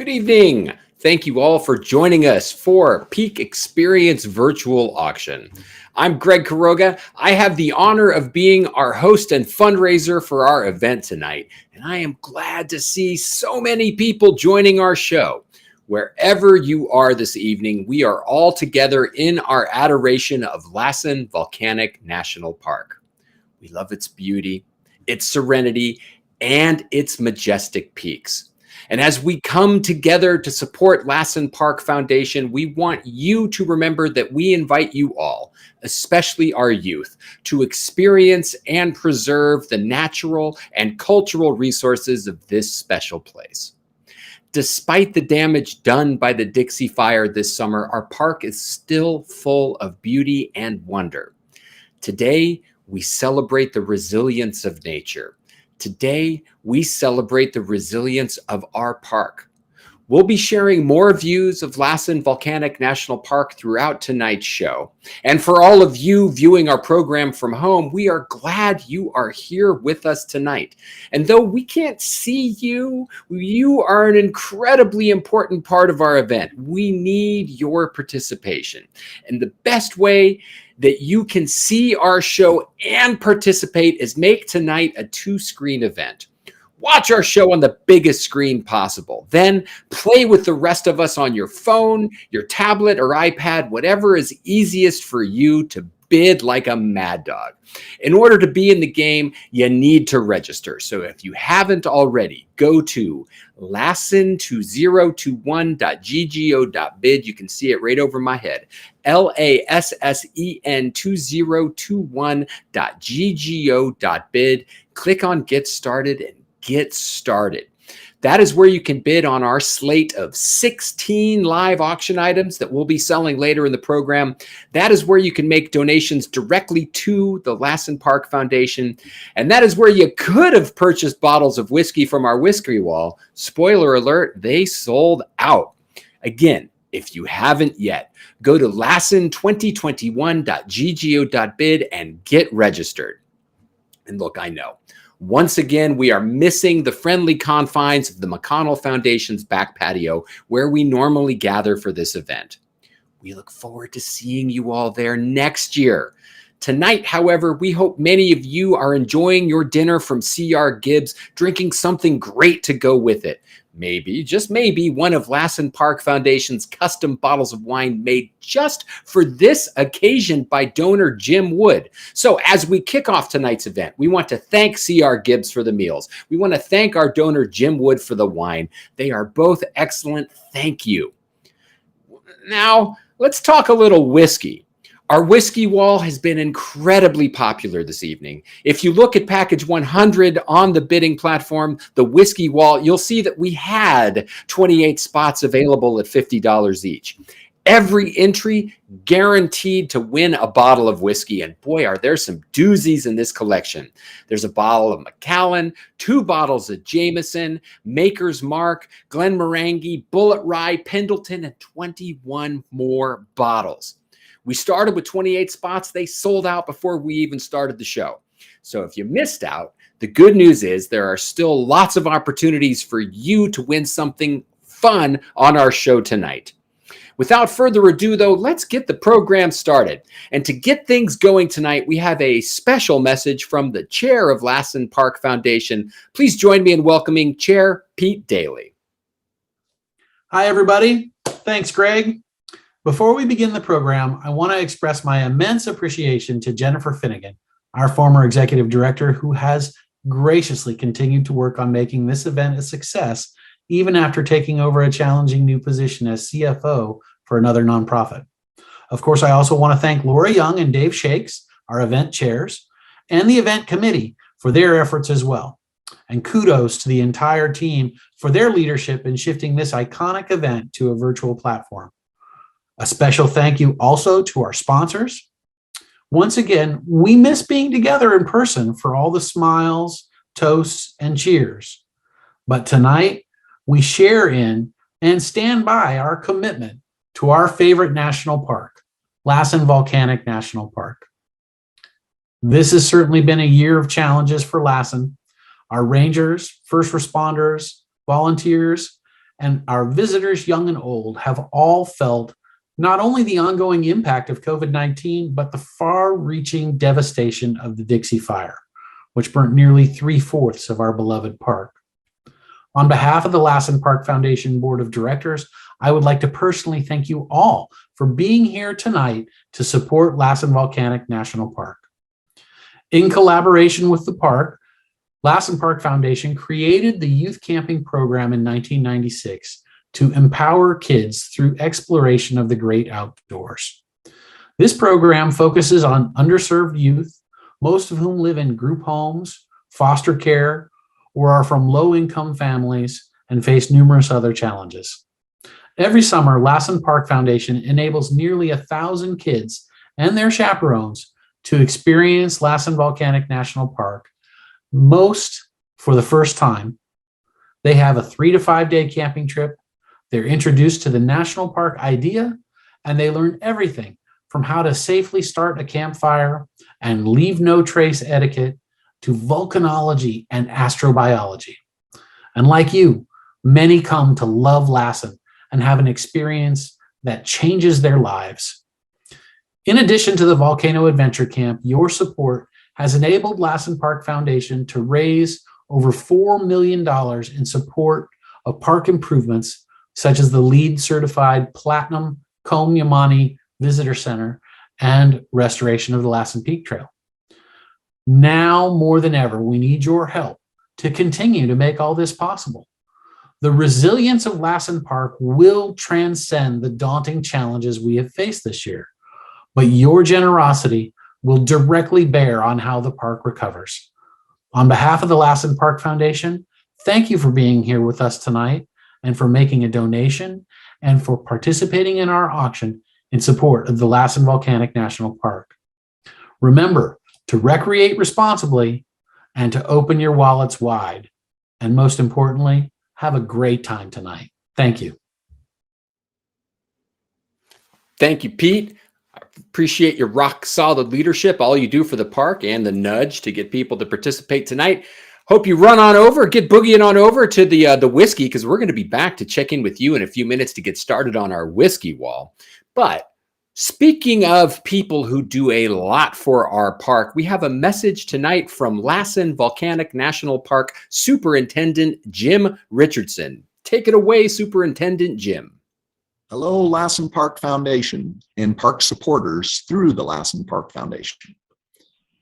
Good evening. Thank you all for joining us for Peak Experience Virtual Auction. I'm Greg Quiroga. I have the honor of being our host and fundraiser for our event tonight, and I am glad to see so many people joining our show. Wherever you are this evening, we are all together in our adoration of Lassen Volcanic National Park. We love its beauty, its serenity, and its majestic peaks. And as we come together to support Lassen Park Foundation, we want you to remember that we invite you all, especially our youth, to experience and preserve the natural and cultural resources of this special place. Despite the damage done by the Dixie Fire this summer, our park is still full of beauty and wonder. Today, we celebrate the resilience of nature. Today, we celebrate the resilience of our park. We'll be sharing more views of Lassen Volcanic National Park throughout tonight's show. And for all of you viewing our program from home, we are glad you are here with us tonight. And though we can't see you, you are an incredibly important part of our event. We need your participation. And the best way that you can see our show and participate is make tonight a two-screen event. Watch our show on the biggest screen possible. Then play with the rest of us on your phone, your tablet, or iPad, whatever is easiest for you to bid like a mad dog. In order to be in the game, you need to register. So if you haven't already, go to lassen2021.ggo.bid. You can see it right over my head. LASSEN2021.ggo.bid. Click on Get Started and get started. That is where you can bid on our slate of 16 live auction items that we'll be selling later in the program. That is where you can make donations directly to the Lassen Park Foundation. And that is where you could have purchased bottles of whiskey from our whiskey wall. Spoiler alert, they sold out. Again, if you haven't yet, go to lassen2021.ggo.bid and get registered. And look, I know, once again, we are missing the friendly confines of the McConnell Foundation's back patio where we normally gather for this event. We look forward to seeing you all there next year. Tonight, however, we hope many of you are enjoying your dinner from C.R. Gibbs, drinking something great to go with it. Maybe, just maybe, one of Lassen Park Foundation's custom bottles of wine made just for this occasion by donor Jim Wood. So as we kick off tonight's event, we want to thank C.R. Gibbs for the meals. We want to thank our donor Jim Wood for the wine. They are both excellent. Thank you. Now, let's talk a little whiskey. Our whiskey wall has been incredibly popular this evening. If you look at package 100 on the bidding platform, the whiskey wall, you'll see that we had 28 spots available at $50 each. Every entry guaranteed to win a bottle of whiskey. And boy, are there some doozies in this collection. There's a bottle of Macallan, 2 bottles of Jameson, Maker's Mark, Glenmorangie, Bullet Rye, Pendleton, and 21 more bottles. We started with 28 spots. They sold out before we even started the show. So if you missed out, the good news is there are still lots of opportunities for you to win something fun on our show tonight. Without further ado, though, let's get the program started. And to get things going tonight, we have a special message from the chair of Lassen Park Foundation. Please join me in welcoming Chair Pete Daly. Hi, everybody. Thanks, Greg. Before we begin the program, I want to express my immense appreciation to Jennifer Finnegan, our former executive director, who has graciously continued to work on making this event a success, even after taking over a challenging new position as CFO for another nonprofit. Of course, I also want to thank Laura Young and Dave Shakes, our event chairs, and the event committee for their efforts as well. And kudos to the entire team for their leadership in shifting this iconic event to a virtual platform. A special thank you also to our sponsors. Once again, we miss being together in person for all the smiles, toasts, and cheers. But tonight, we share in and stand by our commitment to our favorite national park, Lassen Volcanic National Park. This has certainly been a year of challenges for Lassen. Our rangers, first responders, volunteers, and our visitors, young and old, have all felt not only the ongoing impact of COVID-19, but the far-reaching devastation of the Dixie Fire, which burnt nearly 3/4 of our beloved park. On behalf of the Lassen Park Foundation Board of Directors, I would like to personally thank you all for being here tonight to support Lassen Volcanic National Park. In collaboration with the park, Lassen Park Foundation created the youth camping program in 1996 to empower kids through exploration of the great outdoors. This program focuses on underserved youth, most of whom live in group homes, foster care, or are from low-income families and face numerous other challenges. Every summer, Lassen Park Foundation enables nearly 1,000 kids and their chaperones to experience Lassen Volcanic National Park, most for the first time. They have a 3 to 5 day camping trip. They're introduced to the national park idea, and they learn everything from how to safely start a campfire and leave no trace etiquette to volcanology and astrobiology. And like you, many come to love Lassen and have an experience that changes their lives. In addition to the Volcano Adventure Camp, your support has enabled Lassen Park Foundation to raise over $4 million in support of park improvements such as the LEED certified Platinum Comb-Yamani Visitor Center and restoration of the Lassen Peak Trail. Now more than ever, we need your help to continue to make all this possible. The resilience of Lassen Park will transcend the daunting challenges we have faced this year, but your generosity will directly bear on how the park recovers. On behalf of the Lassen Park Foundation, thank you for being here with us tonight and for making a donation and for participating in our auction in support of the Lassen Volcanic National Park. Remember to recreate responsibly and to open your wallets wide. And most importantly, have a great time tonight. Thank you. Thank you, Pete. I appreciate your rock solid leadership, all you do for the park, and the nudge to get people to participate tonight. Hope you run on over, get boogieing on over to the whiskey, because we're going to be back to check in with you in a few minutes to get started on our whiskey wall. But speaking of people who do a lot for our park, we have a message tonight from Lassen Volcanic National Park Superintendent Jim Richardson. Take it away, Superintendent Jim. Hello, Lassen Park Foundation and park supporters through the Lassen Park Foundation.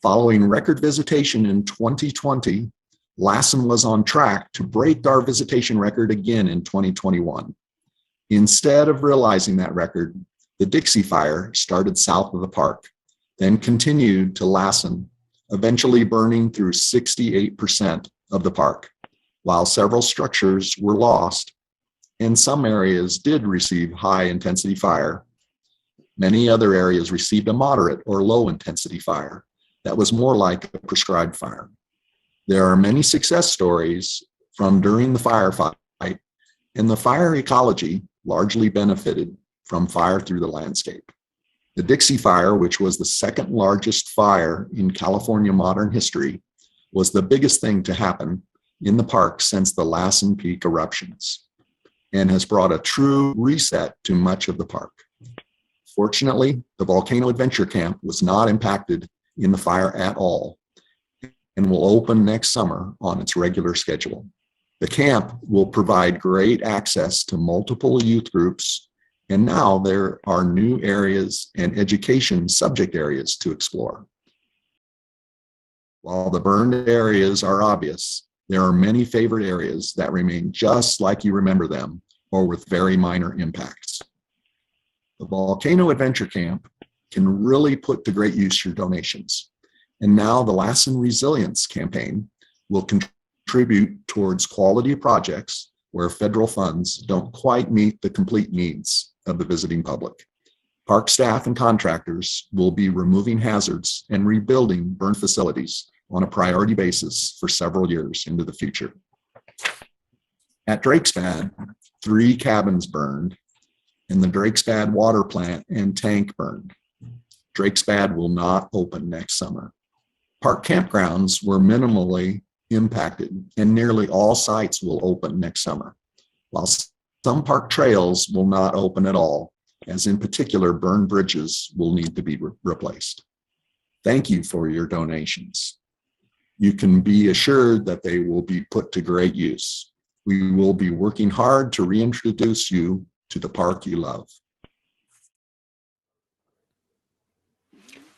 Following record visitation in 2020, Lassen was on track to break our visitation record again in 2021. Instead of realizing that record, the Dixie Fire started south of the park, then continued to Lassen, eventually burning through 68% of the park, while several structures were lost and some areas did receive high-intensity fire. Many other areas received a moderate or low-intensity fire that was more like a prescribed fire. There are many success stories from during the firefight, and the fire ecology largely benefited from fire through the landscape. The Dixie Fire, which was the second largest fire in California modern history, was the biggest thing to happen in the park since the Lassen Peak eruptions, and has brought a true reset to much of the park. Fortunately, the Volcano Adventure Camp was not impacted in the fire at all and will open next summer on its regular schedule. The camp will provide great access to multiple youth groups, and now there are new areas and education subject areas to explore. While the burned areas are obvious, there are many favorite areas that remain just like you remember them, or with very minor impacts. The Volcano Adventure Camp can really put to great use your donations. And now the Lassen Resilience Campaign will contribute towards quality projects where federal funds don't quite meet the complete needs of the visiting public. Park staff and contractors will be removing hazards and rebuilding burned facilities on a priority basis for several years into the future. At Drakespad, 3 cabins burned, and the Drakespad water plant and tank burned. Drakespad will not open next summer. Park campgrounds were minimally impacted, and nearly all sites will open next summer, while Some park trails will not open at all, as in particular, burned bridges will need to be replaced. Thank you for your donations. You can be assured that they will be put to great use. We will be working hard to reintroduce you to the park you love.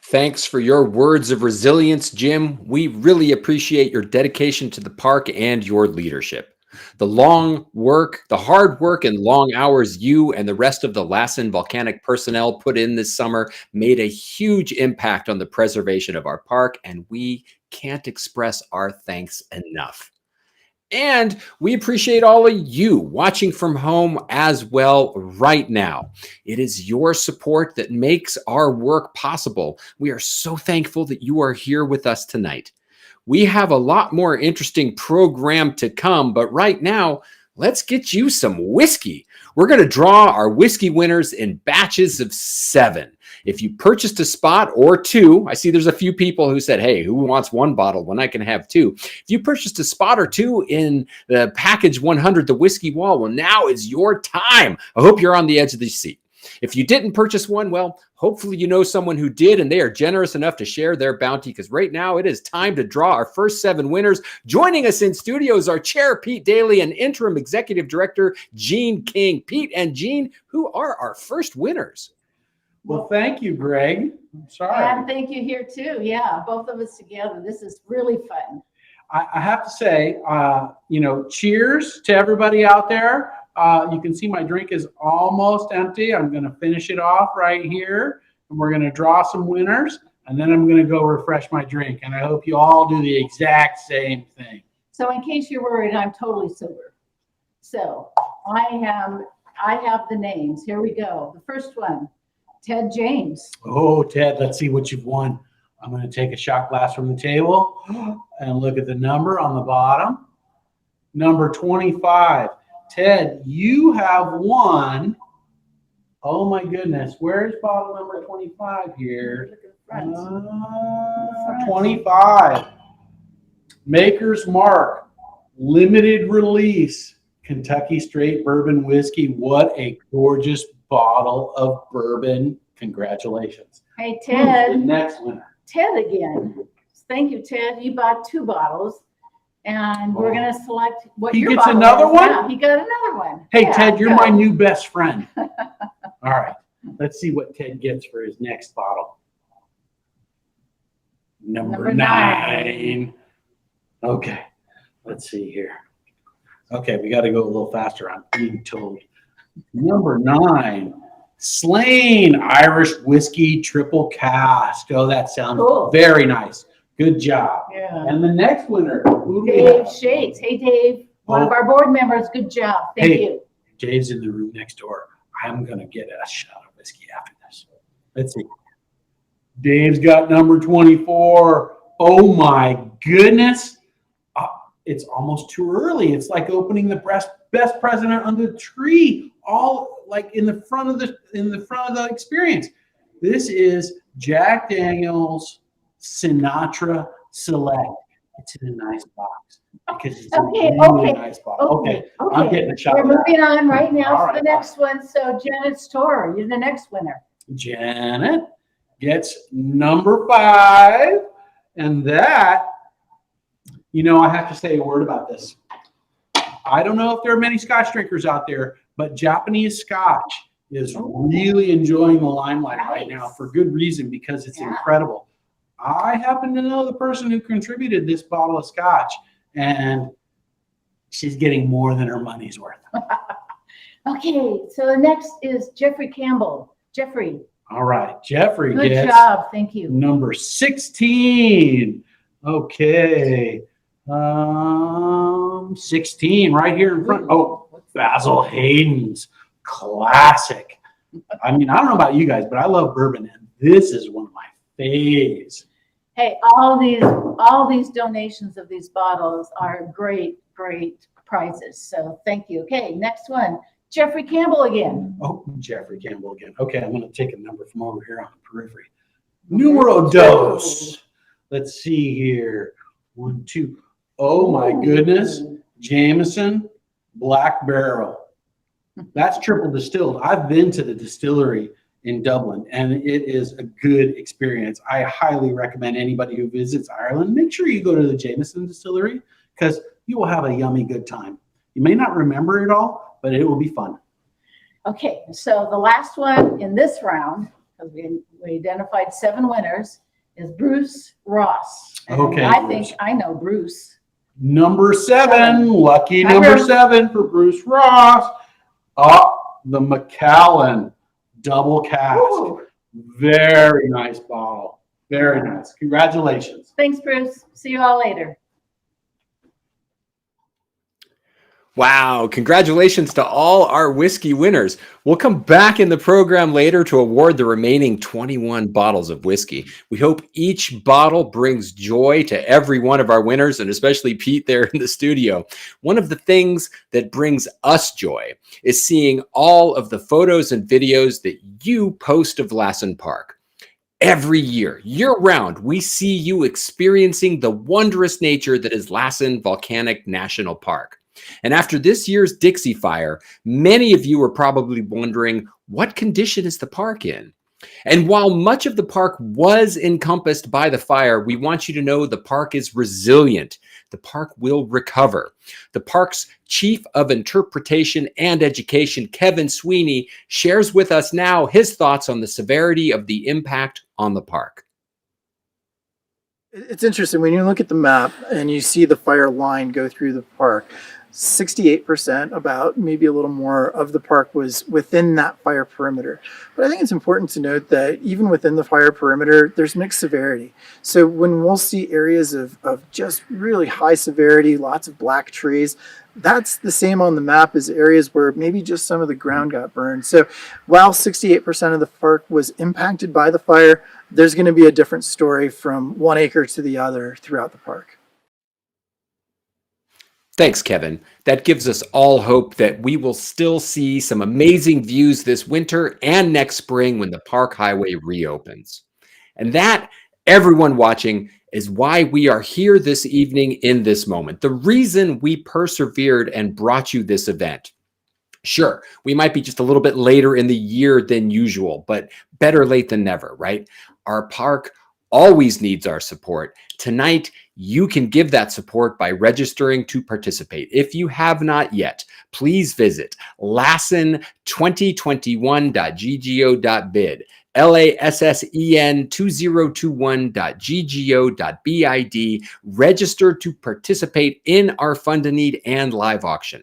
Thanks for your words of resilience, Jim. We really appreciate your dedication to the park and your leadership. The hard work and long hours you and the rest of the Lassen Volcanic personnel put in this summer made a huge impact on the preservation of our park, and we can't express our thanks enough. And we appreciate all of you watching from home as well right now. It is your support that makes our work possible. We are so thankful that you are here with us tonight. We have a lot more interesting program to come, but right now, let's get you some whiskey. We're going to draw our whiskey winners in batches of 7. If you purchased a spot or 2, I see there's a few people who said, hey, who wants 1 bottle when I can have 2? If you purchased a spot or 2 in the package 100, the whiskey wall, well, now is your time. I hope you're on the edge of the seat. If you didn't purchase one, well, hopefully you know someone who did, and they are generous enough to share their bounty, because right now it is time to draw our first 7 winners. Joining us in studio is our chair, Pete Daly, and interim executive director, Gene King. Pete and Gene, who are our first winners? Well, thank you, Greg. I'm sorry. And thank you here too. Yeah, both of us together. This is really fun. I have to say, cheers to everybody out there. You can see my drink is almost empty. I'm going to finish it off right here, and we're going to draw some winners, and then I'm going to go refresh my drink. And I hope you all do the exact same thing. So in case you're worried, I'm totally sober. So I have the names. Here we go. The first one, Ted James. Oh, Ted, let's see what you've won. I'm going to take a shot glass from the table and look at the number on the bottom. Number 25. Ted, you have won. Oh my goodness. Where's bottle number 25 here? Look at the front. 25. Maker's Mark. Limited release. Kentucky Straight Bourbon Whiskey. What a gorgeous bottle of bourbon. Congratulations. Hey, Who's the Ted. next winner? Ted again. Thank you, Ted. You bought 2 bottles. And we're going to select what He your gets bottle another is. one? Yeah, he got another one. Hey, Yeah, Ted, you're good. my new best friend. All right. Let's see what Ted gets for his next bottle. Number 9. Okay. Let's see here. Okay, we got to go a little faster. I'm being told. Number 9. Slain Irish Whiskey Triple Cask. Oh, that sounds Cool. very nice. Good job. Yeah. And the next winner, who do we Dave have? Shades. Hey, Dave. One of our board members. Good job. Thank Hey. you. Dave's in the room next door. I'm going to get a shot of whiskey after this. Let's see. Dave's got number 24. Oh my goodness. It's almost too early. It's like opening the best present under the tree, all like in the front of the experience. This is Jack Daniel's Sinatra Select. It's in a nice box because it's Okay, a really okay, nice box. Okay, I'm getting a shot. We're of that. moving on right now All to the right. next one. So Janet Storer, you're the next winner. Janet gets number 5. And that, I have to say a word about this. I don't know if there are many Scotch drinkers out there, but Japanese Scotch is really enjoying the limelight right now for good reason, because it's incredible. I happen to know the person who contributed this bottle of Scotch, and she's getting more than her money's worth. Okay, so the next is Jeffrey Campbell. Jeffrey, All right, Jeffrey good gets job. Thank you. number 16. Okay. 16 right here in front. Oh, Basil Hayden's classic. I mean, I don't know about you guys, but I love bourbon, and this is one of my faves. Hey, all these donations of these bottles are great prizes. So thank you. Okay, next one. Jeffrey Campbell again. Oh, Jeffrey Campbell again. Okay, I'm going to take a number from over here on the periphery. Numero dos. Let's see here. 1, 2. Oh my goodness. Jameson Black Barrel. That's triple distilled. I've been to the distillery in Dublin, and it is a good experience. I highly recommend anybody who visits Ireland, make sure you go to the Jameson distillery, because you will have a yummy good time. You may not remember it all, but it will be fun. Okay, so the last one in this round, because we identified 7 winners, is Bruce Ross. And Okay, I Bruce. think I know Bruce. Number 7, lucky Hi, number Bruce. 7 for Bruce Ross. The Macallan double cask. Ooh. Very nice bottle. Very nice. Congratulations. Thanks, Bruce. See you all later. Wow, congratulations to all our whiskey winners. We'll come back in the program later to award the remaining 21 bottles of whiskey. We hope each bottle brings joy to every one of our winners, and especially Pete there in the studio. One of the things that brings us joy is seeing all of the photos and videos that you post of Lassen Park. Every year, year-round, we see you experiencing the wondrous nature that is Lassen Volcanic National Park. And after this year's Dixie Fire, many of you are probably wondering, what condition is the park in? And while much of the park was encompassed by the fire, we want you to know the park is resilient. The park will recover. The park's Chief of Interpretation and Education, Kevin Sweeney, shares with us now his thoughts on the severity of the impact on the park. It's interesting when you look at the map and you see the fire line go through the park. 68%, about maybe a little more, of the park was within that fire perimeter. But I think it's important to note that even within the fire perimeter, there's mixed severity. So when we'll see areas of just really high severity, lots of black trees, that's the same on the map as areas where maybe just some of the ground got burned. So while 68% of the park was impacted by the fire, there's going to be a different story from one acre to the other throughout the park. Thanks, Kevin. That gives us all hope that we will still see some amazing views this winter and next spring when the park highway reopens. And that, everyone watching, is why we are here this evening in this moment. The reason we persevered and brought you this event. Sure, we might be just a little bit later in the year than usual, but better late than never, right? Our park always needs our support. Tonight, you can give that support by registering to participate. If you have not yet, please visit lassen2021.ggo.bid, lassen2021.ggo.bid. Register to participate in our Fund a Need and live auction.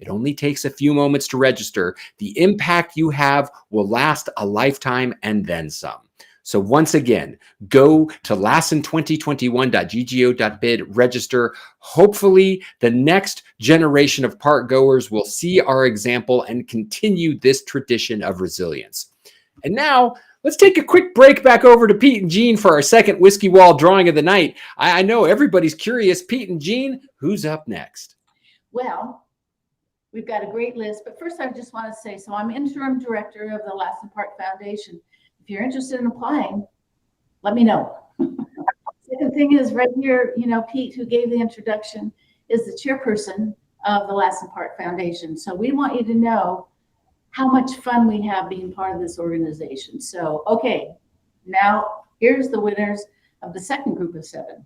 It only takes a few moments to register. The impact you have will last a lifetime and then some. So once again, go to lassen2021.ggo.bid, register. Hopefully, the next generation of park goers will see our example and continue this tradition of resilience. And now, let's take a quick break back over to Pete and Jean for our second Whiskey Wall drawing of the night. I know everybody's curious. Pete and Jean, who's up next? Well, we've got a great list, but first I just want to say, so I'm interim director of the Lassen Park Foundation. If you're interested in applying, let me know. Second thing is right here, Pete, who gave the introduction, is the chairperson of the Lassen Park Foundation. So we want you to know how much fun we have being part of this organization. So, okay, now here's the winners of the second group of 7.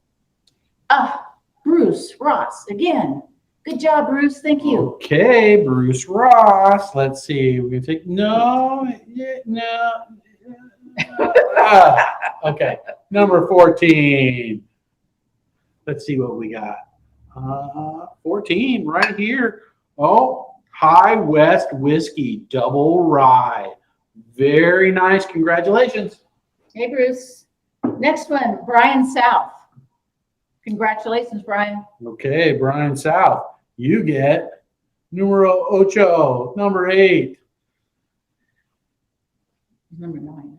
Bruce Ross, again. Good job, Bruce. Thank you. Okay, Bruce Ross. Let's see. We can take okay, number 14. Let's see what we got. 14 right here. Oh, High West Whiskey Double Rye. Very nice. Congratulations. Hey, Bruce. Next one, Brian South. Congratulations, Brian. Okay, Brian South. You get numero 8, number 8. Number 9.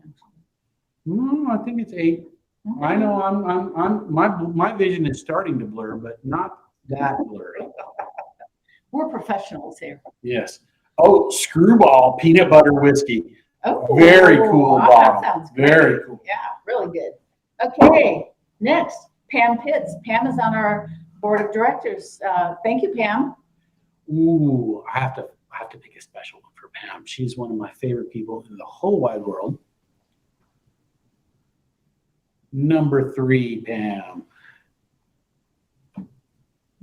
I think it's 8. Okay. I know my vision is starting to blur, but not that blurry. We're professionals here. Yes. Oh, Screwball Peanut Butter Whiskey. Oh, Very cool that bottle. sounds great. Very cool. Yeah, really good. Okay, next, Pam Pitts. Pam is on our board of directors. Thank you, Pam. Ooh, I have to pick a special one for Pam. She's one of my favorite people in the whole wide world. Number 3, Pam.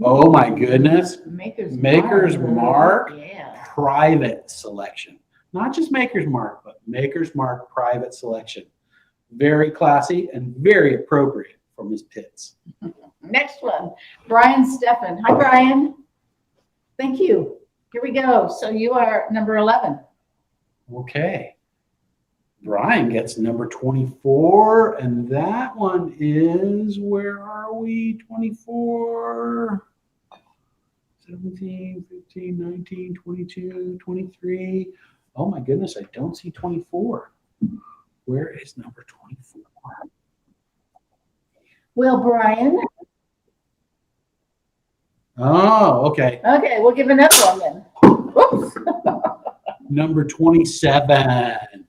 Oh my goodness. Maker's Mark Yeah. private selection. Not just Maker's Mark, but Maker's Mark private selection. Very classy and very appropriate for Ms. Pitts. Next one, Brian Steffen. Hi, Brian. Thank you. Here we go. So you are number 11. Okay. Brian gets number 24, and that one is, where are we? 24, 17, 15, 19, 22, 23. Oh my goodness, I don't see 24. Where is number 24? Well, Brian. Oh, okay. Okay, we'll give another one then. Whoops. Number 27.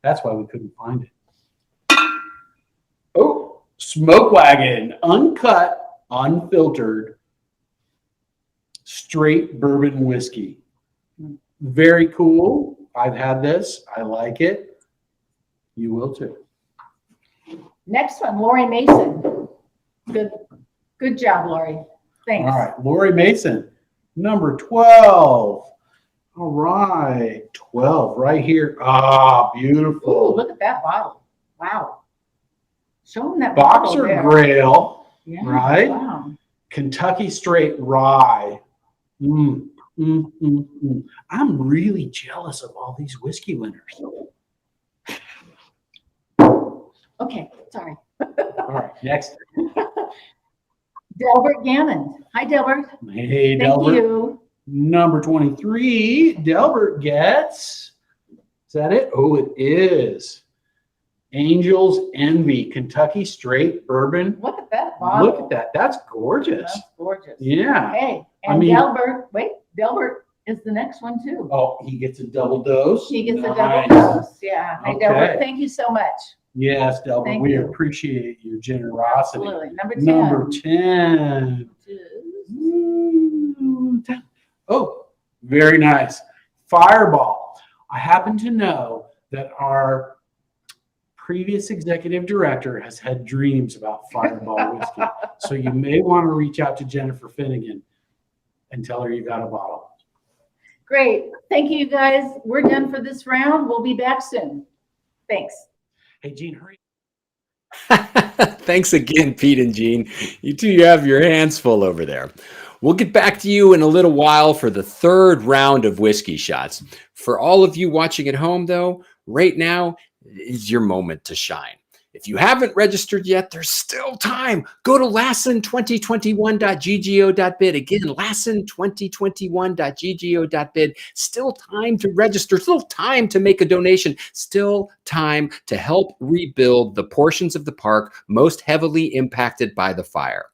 That's why we couldn't find it. Oh, Smoke Wagon, uncut, unfiltered, straight bourbon whiskey. Very cool. I've had this. I like it. You will too. Next one, Lori Mason. Good job, Lori. Thanks. All right, Lori Mason, number 12. All right, 12 right here. Ah, beautiful. Ooh, look at that bottle. Wow. Show them that Boxer bottle there. Grail, Yeah, right? Wow. Kentucky Straight Rye. I'm really jealous of all these whiskey winners. Okay, sorry. All right, next. Delbert Gammon. Hi, Delbert. Hey, Thank Delbert. you. Number 23, Delbert gets, is that it? Oh, it is. Angel's Envy, Kentucky Straight Bourbon. Look at that bottle. Look at that. That's gorgeous. That's gorgeous. Yeah. Hey, I and mean- Delbert is the next one too. Oh, he gets a double dose. He gets a Nice. double dose. Yeah. Hi, Okay. Delbert. Thank you so much. Yes, Delbert, Thank we you. appreciate your generosity. Absolutely. Number 10. Number 10. Is- Ooh, 10. Oh, very nice. Fireball. I happen to know that our previous executive director has had dreams about Fireball whiskey. So you may want to reach out to Jennifer Finnegan and tell her you got a bottle. Great. Thank you, guys. We're done for this round. We'll be back soon. Thanks. Hey, Gene, hurry. Thanks again, Pete and Jean. You two have your hands full over there. We'll get back to you in a little while for the third round of whiskey shots. For all of you watching at home, though, right now is your moment to shine. If you haven't registered yet, there's still time. Go to lassen2021.ggo.bid. Again, lassen2021.ggo.bid. Still time to register. Still time to make a donation. Still time to help rebuild the portions of the park most heavily impacted by the fire.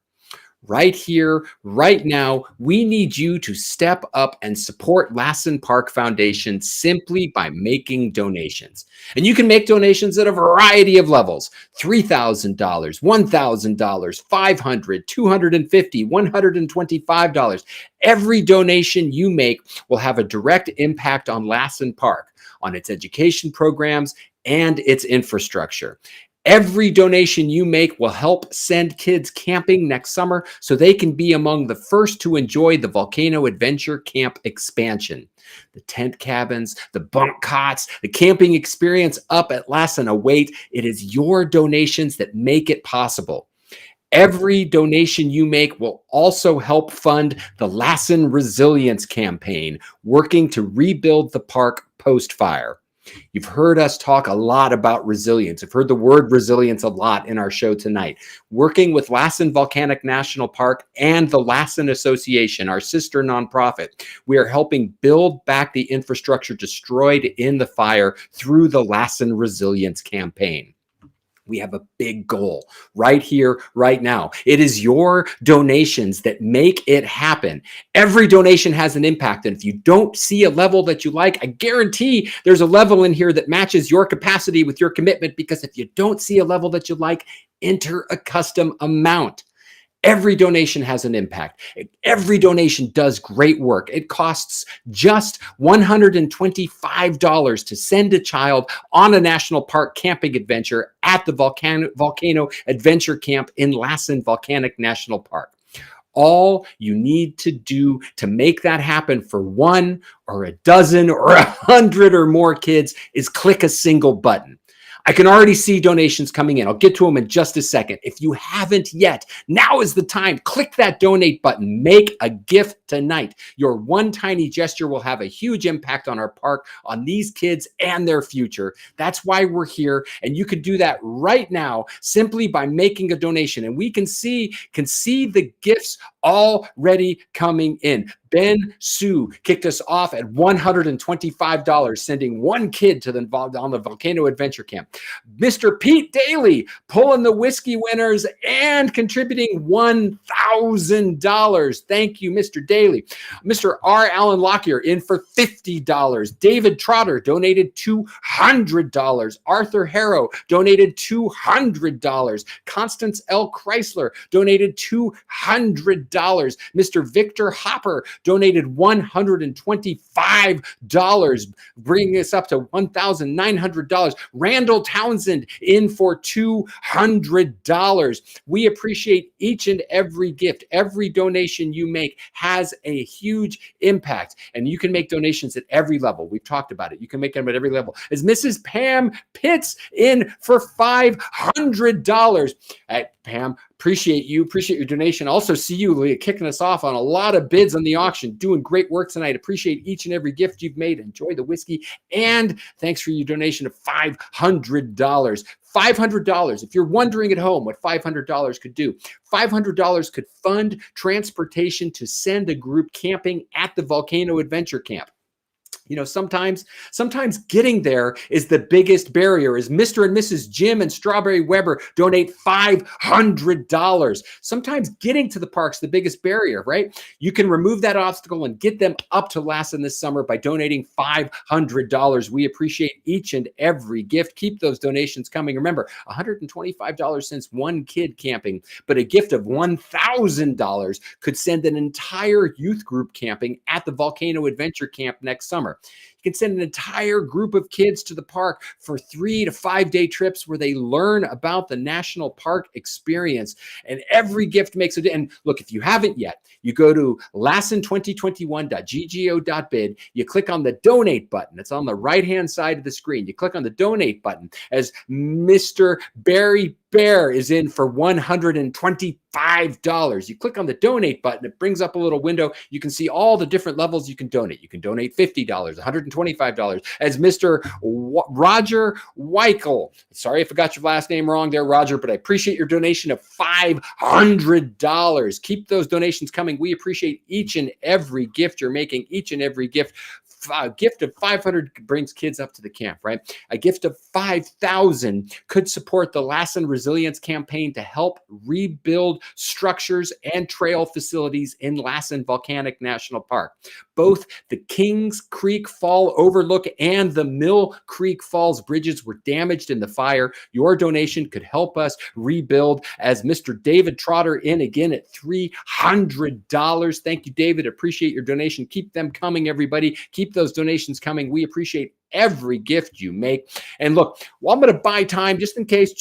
Right here, right now, we need you to step up and support Lassen Park Foundation simply by making donations. And you can make donations at a variety of levels: $3,000, $1,000, $500, $250, $125. Every donation you make will have a direct impact on Lassen Park, on its education programs and its infrastructure. Every donation you make will help send kids camping next summer so they can be among the first to enjoy the Volcano Adventure Camp expansion. The tent cabins, the bunk cots, the camping experience up at Lassen await. It is your donations that make it possible. Every donation you make will also help fund the Lassen Resilience Campaign, working to rebuild the park post-fire. You've heard us talk a lot about resilience. You've heard the word resilience a lot in our show tonight. Working with Lassen Volcanic National Park and the Lassen Association, our sister nonprofit, we are helping build back the infrastructure destroyed in the fire through the Lassen Resilience Campaign. We have a big goal right here, right now. It is your donations that make it happen. Every donation has an impact. And if you don't see a level that you like, I guarantee there's a level in here that matches your capacity with your commitment, because if you don't see a level that you like, enter a custom amount. Every donation has an impact. Every donation does great work. It costs just $125 to send a child on a national park camping adventure at the Volcano Adventure Camp in Lassen Volcanic National Park. All you need to do to make that happen for one or a dozen or 100 or more kids is click a single button. I can already see donations coming in. I'll get to them in just a second. If you haven't yet, now is the time. Click that donate button. Make a gift tonight. Your one tiny gesture will have a huge impact on our park, on these kids and their future. That's why we're here. And you can do that right now simply by making a donation. And we can see the gifts already coming in. Ben Sue kicked us off at $125, sending one kid on the Volcano Adventure Camp. Mr. Pete Daly pulling the whiskey winners and contributing $1,000. Thank you, Mr. Daly. Mr. R. Allen Lockyer in for $50. David Trotter donated $200. Arthur Harrow donated $200. Constance L. Chrysler donated $200. Mr. Victor Hopper donated $125, bringing us up to $1,900. Randall Townsend in for $200. We appreciate each and every gift. Every donation you make has a huge impact, and you can make donations at every level. We've talked about it. You can make them at every level. As Mrs. Pam Pitts in for $500. Pam, appreciate you. Appreciate your donation. Also see you, Leah, kicking us off on a lot of bids on the auction. Doing great work tonight. Appreciate each and every gift you've made. Enjoy the whiskey. And thanks for your donation of $500. $500. If you're wondering at home what $500 could do, $500 could fund transportation to send a group camping at the Volcano Adventure Camp. You know, sometimes getting there is the biggest barrier. As Mr. and Mrs. Jim and Strawberry Weber donate $500. Sometimes getting to the park's the biggest barrier, right? You can remove that obstacle and get them up to Lassen this summer by donating $500. We appreciate each and every gift. Keep those donations coming. Remember, $125 since one kid camping, but a gift of $1,000 could send an entire youth group camping at the Volcano Adventure Camp next summer. You can send an entire group of kids to the park for 3 to 5 day trips where they learn about the national park experience. And every gift makes a difference. And look, if you haven't yet, you go to lassen2021.ggo.bid. You click on the donate button. It's on the right-hand side of the screen. You click on the donate button as Mr. Barry Bear is in for $125. You click on the donate button. It brings up a little window. You can see all the different levels you can donate. You can donate $50, $125. As Mr. Roger Weichel. Sorry if I got your last name wrong there, Roger, but I appreciate your donation of $500. Keep those donations coming. We appreciate each and every gift you're making, each and every gift. A gift of $500 brings kids up to the camp, right? A gift of $5,000 could support the Lassen Resilience Campaign to help rebuild structures and trail facilities in Lassen Volcanic National Park. Both the Kings Creek Fall Overlook and the Mill Creek Falls bridges were damaged in the fire. Your donation could help us rebuild. As Mr. David Trotter in again at $300. Thank you, David. Appreciate your donation. Keep them coming, everybody. Keep those donations coming. We appreciate every gift you make. And look, well, I'm going to buy time just in case,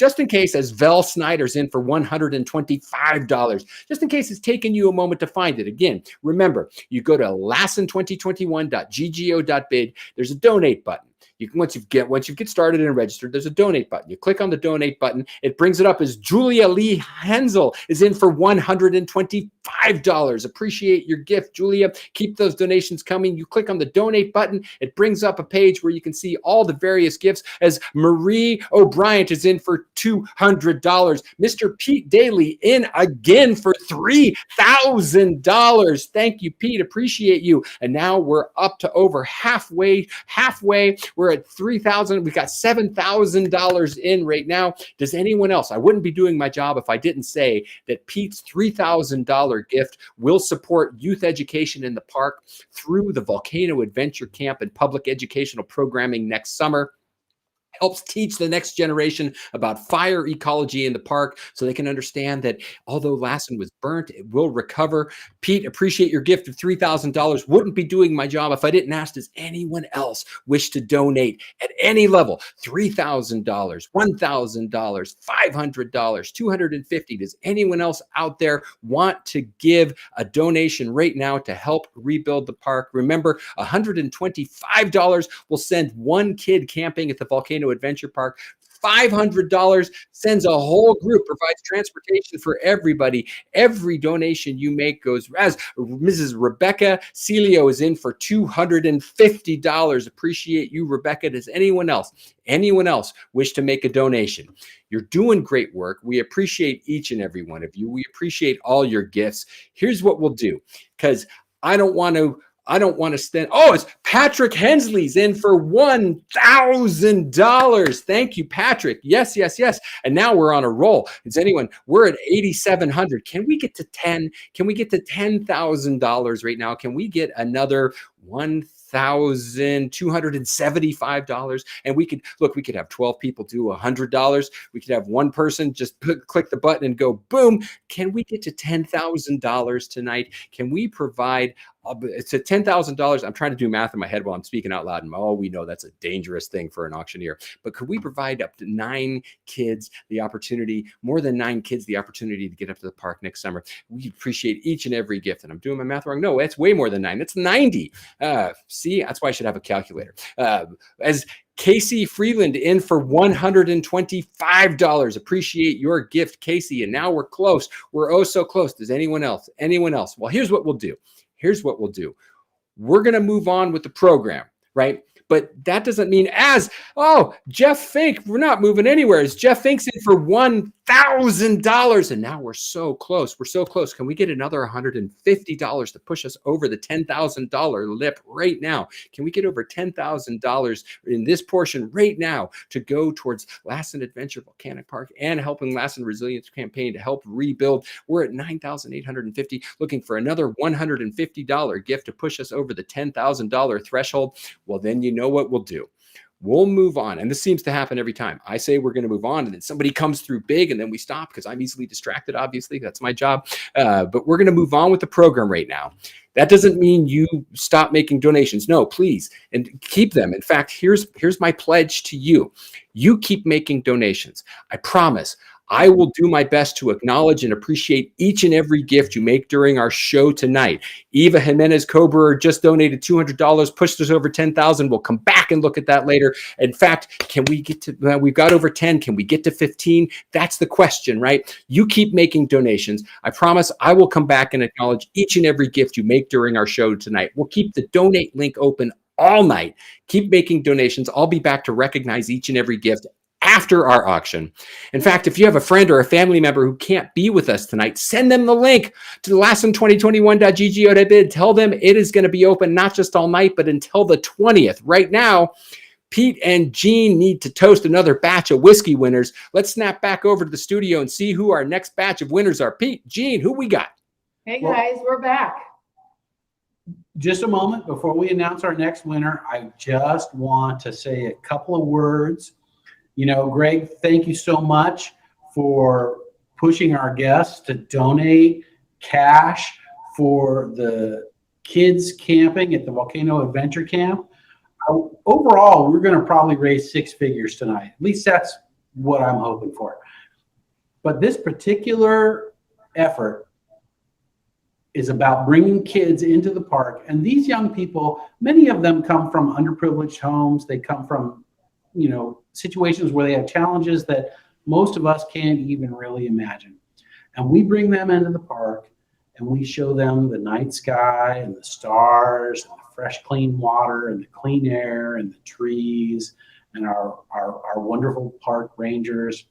as Vel Snyder's in for $125, just in case it's taken you a moment to find it. Again, remember, you go to lassen2021.ggo.bid. There's a donate button. You can, once you get started and registered, there's a donate button. You click on the donate button. It brings it up as Julia Lee Hensel is in for $125. Appreciate your gift, Julia. Keep those donations coming. You click on the donate button. It brings up a page where you can see all the various gifts. As Marie O'Brien is in for $200. Mr. Pete Daly in again for $3,000. Thank you, Pete. Appreciate you. And now we're up to over halfway. We're at $3,000. We got $7,000 in right now. Does anyone else? I wouldn't be doing my job if I didn't say that Pete's $3,000 gift will support youth education in the park through the Volcano Adventure Camp and public educational programming next summer. helps teach the next generation about fire ecology in the park so they can understand that although Lassen was burnt, it will recover. Pete, appreciate your gift of $3,000. Wouldn't be doing my job if I didn't ask, does anyone else wish to donate at any level? $3,000, $1,000, $500, $250. Does anyone else out there want to give a donation right now to help rebuild the park? Remember, $125 will send one kid camping at the Volcano Adventure Park. $500 sends a whole group, provides transportation for everybody. Every donation you make goes, as Mrs. Rebecca Celio is in for $250. Appreciate you, Rebecca. Does anyone else wish to make a donation? You're doing great work. We appreciate each and every one of you. We appreciate all your gifts. Here's what we'll do, because I don't want to stand. Oh, it's Patrick Hensley's in for $1,000. Thank you, Patrick. Yes. And now we're on a roll. We're at 8,700. Can we get to 10? Can we get to $10,000 right now? Can we get another $1,275? And we could have 12 people do $100. We could have one person just click the button and go boom. Can we get to $10,000 tonight? Can we provide it's at $10,000. I'm trying to do math in my head while I'm speaking out loud. And we know that's a dangerous thing for an auctioneer. But could we provide up to 9 kids the opportunity, more than 9 kids, the opportunity to get up to the park next summer? We appreciate each and every gift. And I'm doing my math wrong. No, it's way more than 9. It's 90. See, that's why I should have a calculator. As Casey Freeland in for $125. Appreciate your gift, Casey. And now we're close. We're oh so close. Does anyone else? Well, here's what we'll do. We're going to move on with the program, right? But that doesn't mean Jeff Fink, we're not moving anywhere. As Jeff Fink's in for $1,000. And now we're so close. Can we get another $150 to push us over the $10,000 lip right now? Can we get over $10,000 in this portion right now to go towards Lassen Adventure Volcanic Park and helping Lassen Resilience Campaign to help rebuild? We're at $9,850, looking for another $150 gift to push us over the $10,000 threshold. Well, then you know what we'll do. We'll move on. And this seems to happen every time. I say we're going to move on, and then somebody comes through big, and then we stop because I'm easily distracted, obviously. That's my job. But we're going to move on with the program right now. That doesn't mean you stop making donations. No, please, and keep them. In fact, here's my pledge to you. You keep making donations. I promise. I will do my best to acknowledge and appreciate each and every gift you make during our show tonight. Eva Jimenez Cober just donated $200, pushed us over 10,000. We'll come back and look at that later. In fact, can we get to, we've got over 10. Can we get to 15? That's the question, right? You keep making donations. I promise I will come back and acknowledge each and every gift you make during our show tonight. We'll keep the donate link open all night. Keep making donations. I'll be back to recognize each and every gift after our auction. In fact, if you have a friend or a family member who can't be with us tonight, send them the link to lassen2021.ggo.bid. Tell them it is going to be open not just all night, but until the 20th. Right now, Pete and Jean need to toast another batch of whiskey winners. Let's snap back over to the studio and see who our next batch of winners are. Pete, Jean, who we got? Hey guys, we're back. Just a moment before we announce our next winner, I just want to say a couple of words. You know, Greg, thank you so much for pushing our guests to donate cash for the kids camping at the Volcano Adventure Camp. Overall, we're going to probably raise 6 figures tonight. At least that's what I'm hoping for. But this particular effort is about bringing kids into the park. And these young people, many of them come from underprivileged homes. They come from, you know, situations where they have challenges that most of us can't even really imagine. And we bring them into the park and we show them the night sky and the stars and the fresh, clean water and the clean air and the trees, and our wonderful park rangers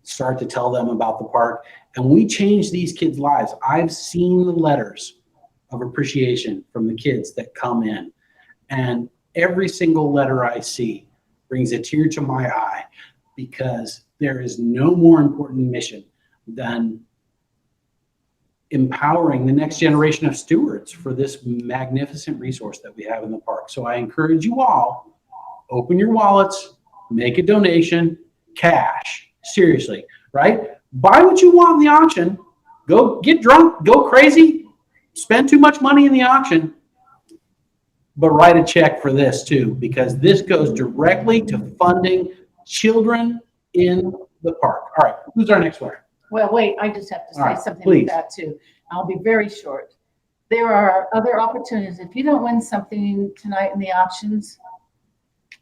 start to tell them about the park. And we change these kids' lives. I've seen the letters of appreciation from the kids that come in, and every single letter I see brings a tear to my eye, because there is no more important mission than empowering the next generation of stewards for this magnificent resource that we have in the park. So I encourage you all, open your wallets, make a donation, cash. Seriously, right? Buy what you want in the auction. Go get drunk, go crazy, spend too much money in the auction, but write a check for this too, because this goes directly to funding children in the park. All right, who's our next winner? Well, wait, I just have to All say right, something please. with that too. I'll be very short. There are other opportunities. If you don't win something tonight in the auctions,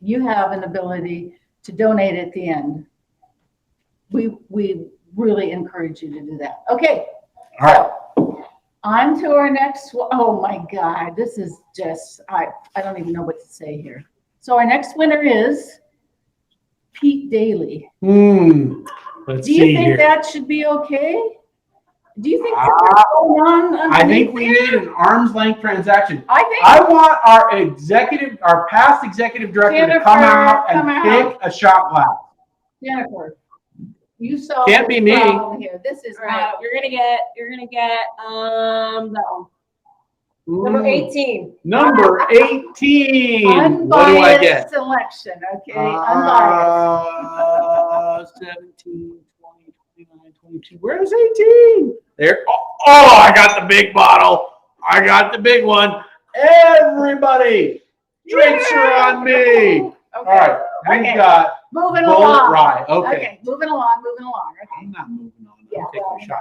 you have an ability to donate at the end. We really encourage you to do that. Okay. All right. So, on to our next one. Oh my God, this is just, I don't even know what to say here. So our next winner is Pete Daly. Let's Do you see think here. that should be okay? Do you think something's going on I think underneath we there? need an arm's length transaction. I I want our past executive director to come Jennifer, out and come pick a shot glass. think, Jennifer, you saw Can't be me. problem here. This is All right, not, you're gonna get that one. Number 18. Number 18. What do I get? unbiased selection, okay? Unbiased. 17, 20, 29, 22. Where's 18? There. Oh, I got the big bottle. I got the big one. Everybody, drinks are on me. Okay. All right, we've Okay. got Moving Bullet along. Rye. Okay. Okay, moving along. Okay. I'm not moving on. Yeah, I'm taking well, a shot.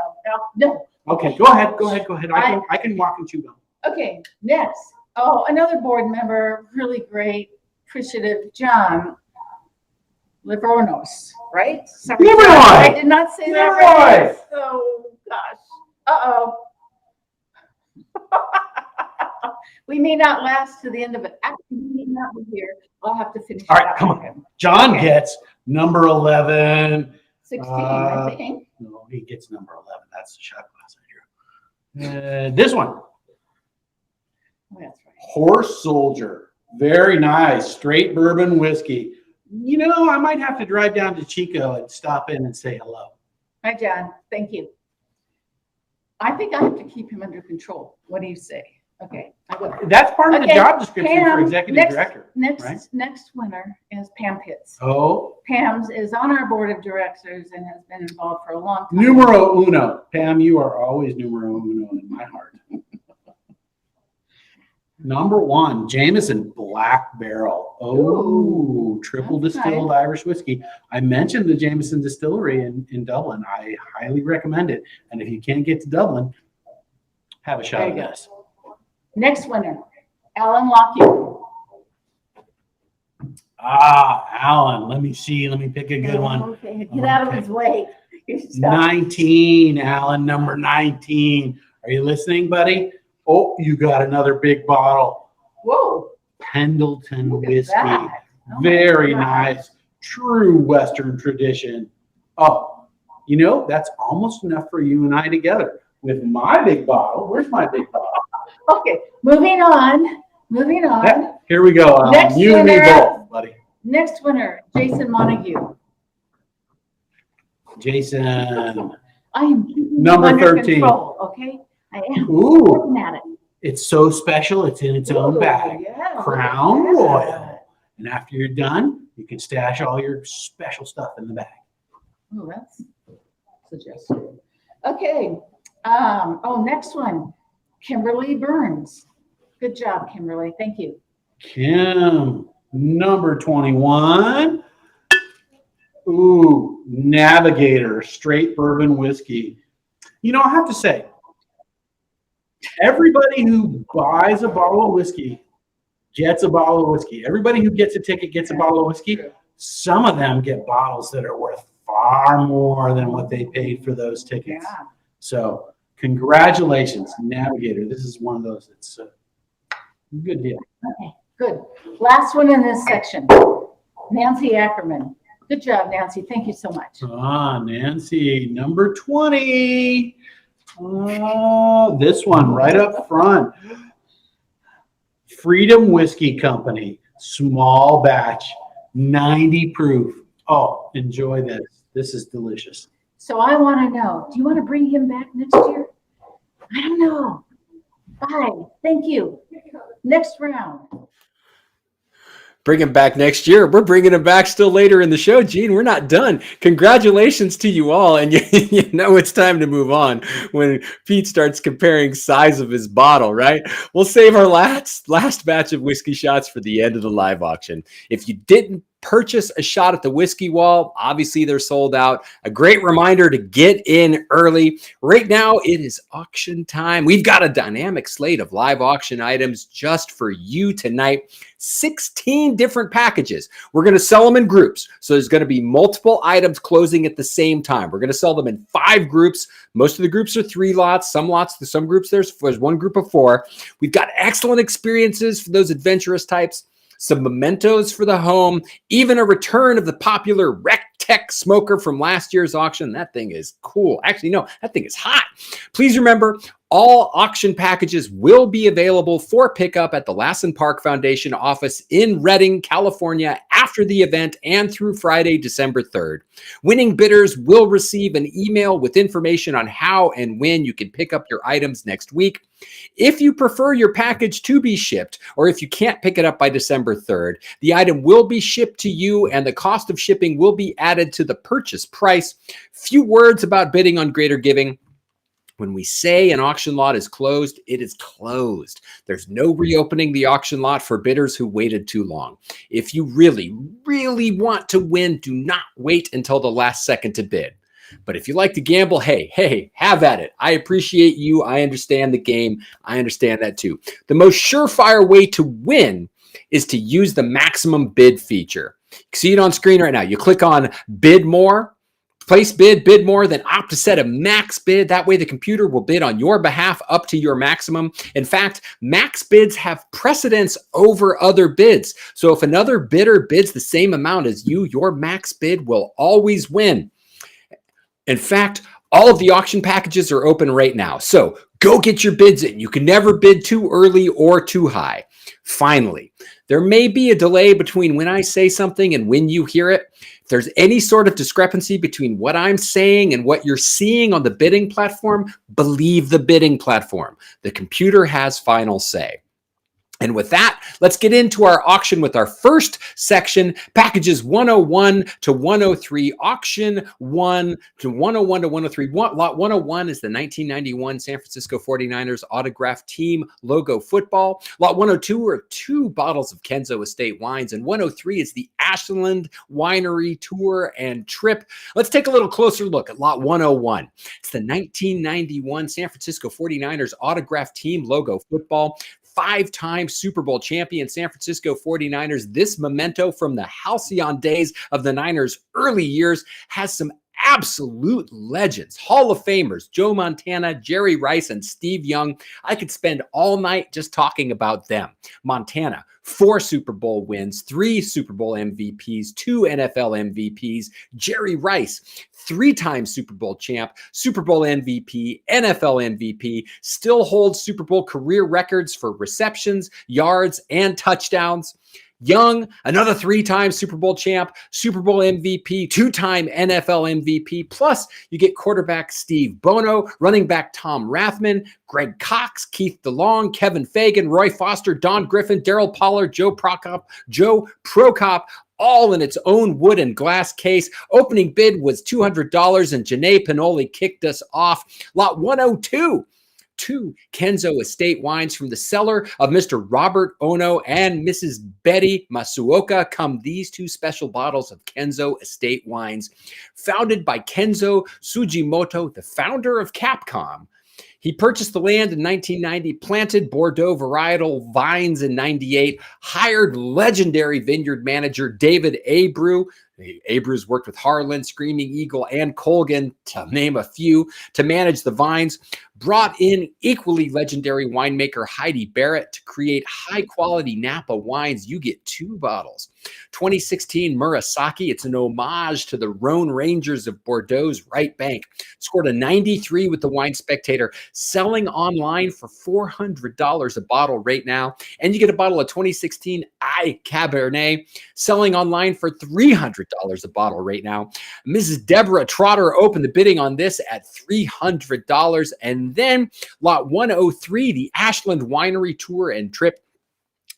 no. Okay, go ahead. I can walk and chew gum. Okay, next. Oh, another board member, really great, appreciative, John Livornos, right? Sorry, Livernois. John, I did not say that right. Livernois. So, gosh. Uh-oh. We may not last to the end of it. Actually, we may not be here. I'll have to finish. All it right, up come with on. him. John Okay. gets number 11. 16, I Uh, think. No, he gets number 11. That's the shot glass I drew. This one, Oh, that's right. Horse Soldier. Very nice. Straight bourbon whiskey. You know, I might have to drive down to Chico and stop in and say hello. Hi, John. Thank you. I think I have to keep him under control. What do you say? Okay, I will. That's part of the Okay, job description for Pam, executive director. right? Next winner is Pam Pitts. Oh, Pam's is on our board of directors and has been involved for a long time. numero uno. Pam, you are always numero uno in my heart. Number 1, Jameson Black Barrel. Oh, Ooh, triple that's distilled nice. Irish whiskey. I mentioned the Jameson Distillery in Dublin. I highly recommend it. And if you can't get to Dublin, have a shot There of you go. this. Next winner, Alan Lockyer. Alan, let me see. Let me pick a good one. Okay, get out of his way. You're stuck. 19, Alan, number 19. Are you listening, buddy? Oh, you got another big bottle. Whoa. Pendleton Look at whiskey. that. Oh my Very God. nice. True Western tradition. Oh, you know, that's almost enough for you and I together. With my big bottle. Where's my big bottle? Okay, moving on. Yeah, here we go, Alan. Next You and me winner. both, buddy. Next winner, Jason Montague. Jason. I am keeping him Number under 13. control, okay? I am Ooh, looking at it. it's so special. It's in its own Ooh, bag. yeah, Crown look at that. Royal. And after you're done, you can stash all your special stuff in the bag. Oh, that's suggestive. Okay. Next one, Kimberly Burns. Good job, Kimberly. Thank you. Kim, number 21. Ooh, Navigator, straight bourbon whiskey. You know, I have to say, everybody who buys a bottle of whiskey gets a bottle of whiskey. Everybody who gets a ticket gets a bottle of whiskey. Some of them get bottles that are worth far more than what they paid for those tickets. Yeah. So, congratulations, Navigator. This is one of those that's a good deal. Okay, good. Last one in this section, Nancy Ackerman. Good job, Nancy. Thank you so much. Nancy, number 20. This one right up front. Freedom Whiskey Company, small batch, 90 proof. Oh, enjoy this. This is delicious. So I want to know, do you want to bring him back next year? I don't know. Bye. Thank you. Next round. Bring him back next year. We're bringing him back still later in the show, Gene. We're not done. Congratulations to you all. And you know it's time to move on when Pete starts comparing size of his bottle, right? We'll save our last batch of whiskey shots for the end of the live auction. If you didn't purchase a shot at the whiskey wall, obviously they're sold out. A great reminder to get in early. Right now it is auction time. We've got a dynamic slate of live auction items just for you tonight. 16 different packages. We're going to sell them in groups. So there's going to be multiple items closing at the same time. We're going to sell them in 5 groups. Most of the groups are 3 lots. Some groups there's one group of 4. We've got excellent experiences for those adventurous types. Some mementos for the home, even a return of the popular Rec-Tec smoker from last year's auction. That thing is cool. Actually, no, that thing is hot. Please remember, all auction packages will be available for pickup at the Lassen Park Foundation office in Redding, California after the event and through Friday, December 3rd. Winning bidders will receive an email with information on how and when you can pick up your items next week. If you prefer your package to be shipped, or if you can't pick it up by December 3rd, the item will be shipped to you and the cost of shipping will be added to the purchase price. Few words about bidding on Greater Giving. When we say an auction lot is closed, it is closed. There's no reopening the auction lot for bidders who waited too long. If you really, really want to win, do not wait until the last second to bid. But if you like to gamble, hey, have at it. I appreciate you. I understand the game. I understand that too. The most surefire way to win is to use the maximum bid feature. You see it on screen right now. You click on bid more, place bid more, then opt to set a max bid. That way the computer will bid on your behalf up to your maximum. In fact, max bids have precedence over other bids. So if another bidder bids the same amount as you, your max bid will always win. In fact, all of the auction packages are open right now. So go get your bids in. You can never bid too early or too high. Finally, there may be a delay between when I say something and when you hear it. If there's any sort of discrepancy between what I'm saying and what you're seeing on the bidding platform, believe the bidding platform. The computer has final say. And with that, let's get into our auction with our first section, packages 101 to 103, auction 1 to 101 to 103. Lot 101 is the 1991 San Francisco 49ers autographed team logo football. Lot 102 are 2 bottles of Kenzo Estate wines, and 103 is the Ashland Winery tour and trip. Let's take a little closer look at lot 101. It's the 1991 San Francisco 49ers autographed team logo football. 5-time Super Bowl champion San Francisco 49ers. This memento from the halcyon days of the Niners' early years has some absolute legends, Hall of Famers, Joe Montana, Jerry Rice, and Steve Young. I could spend all night just talking about them. Montana, 4 Super Bowl wins, 3 Super Bowl MVPs, 2 NFL MVPs. Jerry Rice, 3-time Super Bowl champ, Super Bowl MVP, NFL MVP, still holds Super Bowl career records for receptions, yards, and touchdowns. Young, another 3-time Super Bowl champ, Super Bowl MVP, 2-time NFL MVP. Plus, you get quarterback Steve Bono, running back Tom Rathman, Greg Cox, Keith DeLong, Kevin Fagan, Roy Foster, Don Griffin, Daryl Pollard, Joe Prokop, all in its own wood and glass case. Opening bid was $200, and Janae Pinoli kicked us off. Lot 102. 2 Kenzo Estate wines from the cellar of Mr. Robert Ono and Mrs. Betty Masuoka come these 2 special bottles of Kenzo Estate wines. Founded by Kenzo Sugimoto, the founder of Capcom. He purchased the land in 1990, planted Bordeaux varietal vines in 98, hired legendary vineyard manager David Abreu. Abreu's worked with Harlan, Screaming Eagle, and Colgan, to name a few, to manage the vines. Brought in equally legendary winemaker Heidi Barrett to create high-quality Napa wines. You get 2 bottles. 2016 Murasaki, it's an homage to the Rhone Rangers of Bordeaux's right bank. Scored a 93 with the Wine Spectator, selling online for $400 a bottle right now. And you get a bottle of 2016 I Cabernet, selling online for $300 a bottle right now. Mrs. Deborah Trotter opened the bidding on this at $300. And then lot 103, the Ashland Winery Tour and Trip.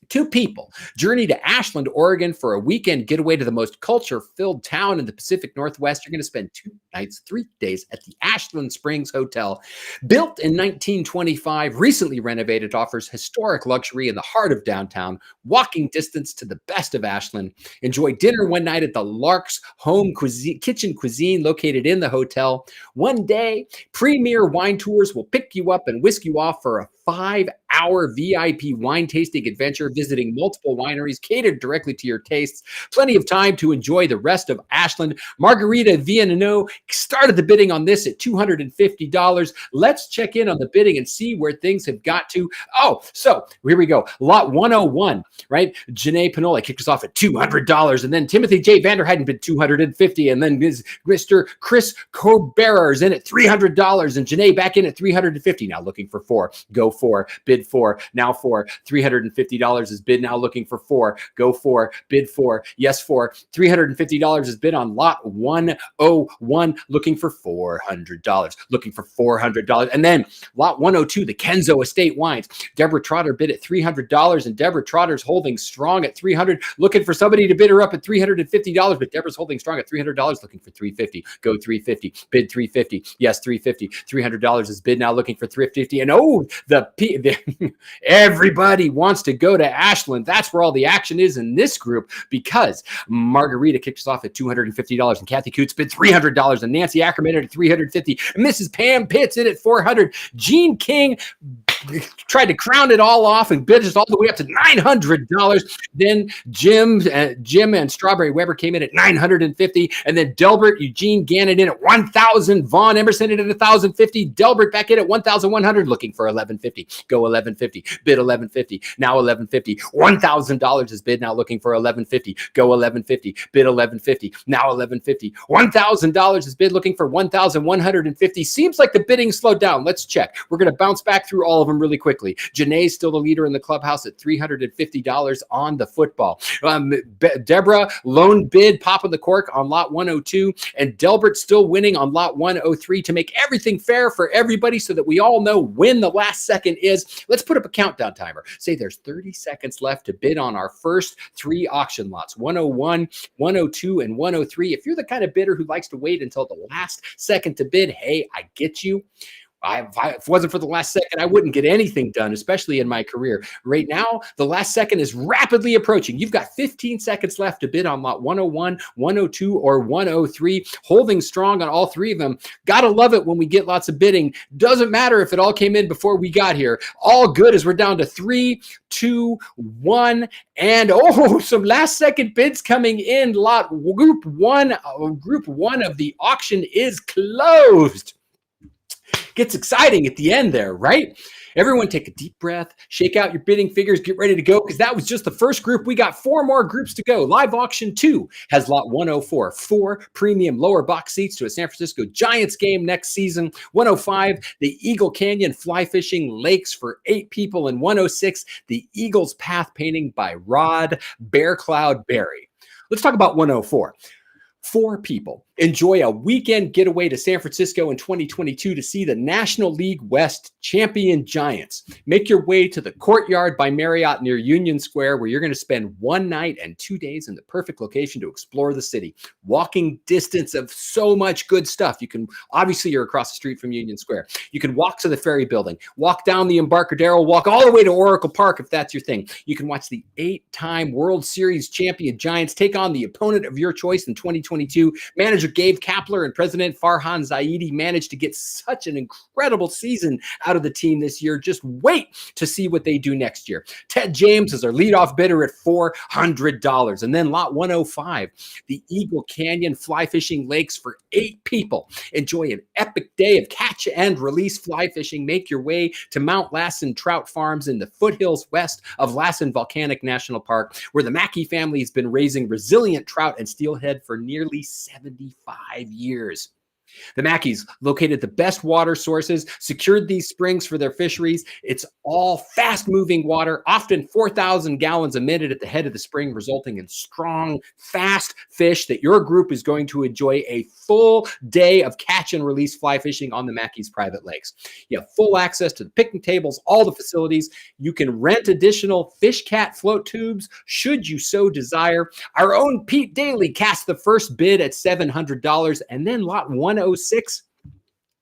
Two people journey to Ashland, Oregon for a weekend getaway to the most culture-filled town in the Pacific Northwest. You're going to spend 2 nights, 3 days at the Ashland Springs Hotel. Built in 1925, recently renovated, offers historic luxury in the heart of downtown, walking distance to the best of Ashland. Enjoy dinner one night at the Lark's Home Kitchen Cuisine located in the hotel. One day, premier wine tours will pick you up and whisk you off for a 5-hour VIP wine tasting adventure, visiting multiple wineries catered directly to your tastes. Plenty of time to enjoy the rest of Ashland. Margarita Viennot started the bidding on this at $250. Let's check in on the bidding and see where things have got to. Oh, so here we go. Lot 101, right? Janae Pinola kicked us off at $200, and then Timothy J. Vanderheiden bid $250, and then Mr. Chris Coberer is in at $300, and Janae back in at $350. Now looking for 4. Go 4, bid 4, now 4, $350 is bid, now looking for 4, go 4, bid 4, yes 4, $350 is bid on lot 101, looking for $400, and then lot 102, the Kenzo Estate Wines. Deborah Trotter bid at $300, and Deborah Trotter's holding strong at $300, looking for somebody to bid her up at $350, but Deborah's holding strong at $300, looking for $350, go $350, bid $350, yes $350, $300 is bid, now looking for $350, and oh, everybody wants to go to Ashland. That's where all the action is in this group, because Margarita kicked us off at $250, and Kathy Coots bid $300, and Nancy Ackerman at $350, and Mrs. Pam Pitts in at $400. Gene King tried to crown it all off and bid us all the way up to $900. Then Jim and Strawberry Weber came in at $950, and then Delbert Eugene Gannon in at $1,000. Vaughn Emerson in at $1,050. Delbert back in at $1,100, looking for $1,150. Go $1,150. Bid $1,150. Now $1,150. $1,000 is bid. Now looking for $1,150. Go $1,150. Bid $1,150. Now $1,150. $1,000 is bid. Looking for $1,150. Seems like the bidding slowed down. Let's check. We're going to bounce back through all of them really quickly. Janae's still the leader in the clubhouse at $350 on the football. Deborah, lone bid, popping the cork on lot 102, and Delbert still winning on lot 103 to make everything fair for everybody so that we all know when the last second is. Let's put up a countdown timer. Say there's 30 seconds left to bid on our first 3 auction lots, 101, 102, and 103. If you're the kind of bidder who likes to wait until the last second to bid, hey, I get you. If it wasn't for the last second, I wouldn't get anything done, especially in my career. Right now, the last second is rapidly approaching. You've got 15 seconds left to bid on lot 101, 102, or 103. Holding strong on all 3 of them. Gotta love it when we get lots of bidding. Doesn't matter if it all came in before we got here. All good as we're down to 3, 2, 1, and some last second bids coming in. Group one of the auction is closed. Gets exciting at the end there, right? Everyone take a deep breath, shake out your bidding figures, get ready to go, because that was just the first group. We got 4 more groups to go. Live auction 2 has lot 104, 4 premium lower box seats to a San Francisco Giants game next season. 105, the Eagle Canyon fly fishing lakes for 8 people. And 106, the Eagles path painting by Rod Bear Cloud Berry. Let's talk about 104. 4 people enjoy a weekend getaway to San Francisco in 2022 to see the National League West champion Giants. Make your way to the Courtyard by Marriott near Union Square, where you're going to spend 1 night and 2 days in the perfect location to explore the city. Walking distance of so much good stuff. You can, obviously you're across the street from Union Square. You can walk to the ferry building, walk down the Embarcadero, walk all the way to Oracle Park if that's your thing. You can watch the 8-time World Series champion Giants take on the opponent of your choice in 2022. Manager Gabe Kapler and President Farhan Zaidi managed to get such an incredible season out of the team this year. Just wait to see what they do next year. Ted James is our leadoff bidder at $400. And then lot 105, the Eagle Canyon fly fishing lakes for 8 people. Enjoy an epic day of catch and release fly fishing. Make your way to Mount Lassen Trout Farms in the foothills west of Lassen Volcanic National Park, where the Mackey family has been raising resilient trout and steelhead for nearly 75 years. The Mackeys located the best water sources, secured these springs for their fisheries. It's all fast-moving water, often 4,000 gallons a minute at the head of the spring, resulting in strong, fast fish that your group is going to enjoy a full day of catch and release fly fishing on the Mackeys private lakes. You have full access to the picnic tables, all the facilities. You can rent additional fish cat float tubes should you so desire. Our own Pete Daly cast the first bid at $700, and then lot 106,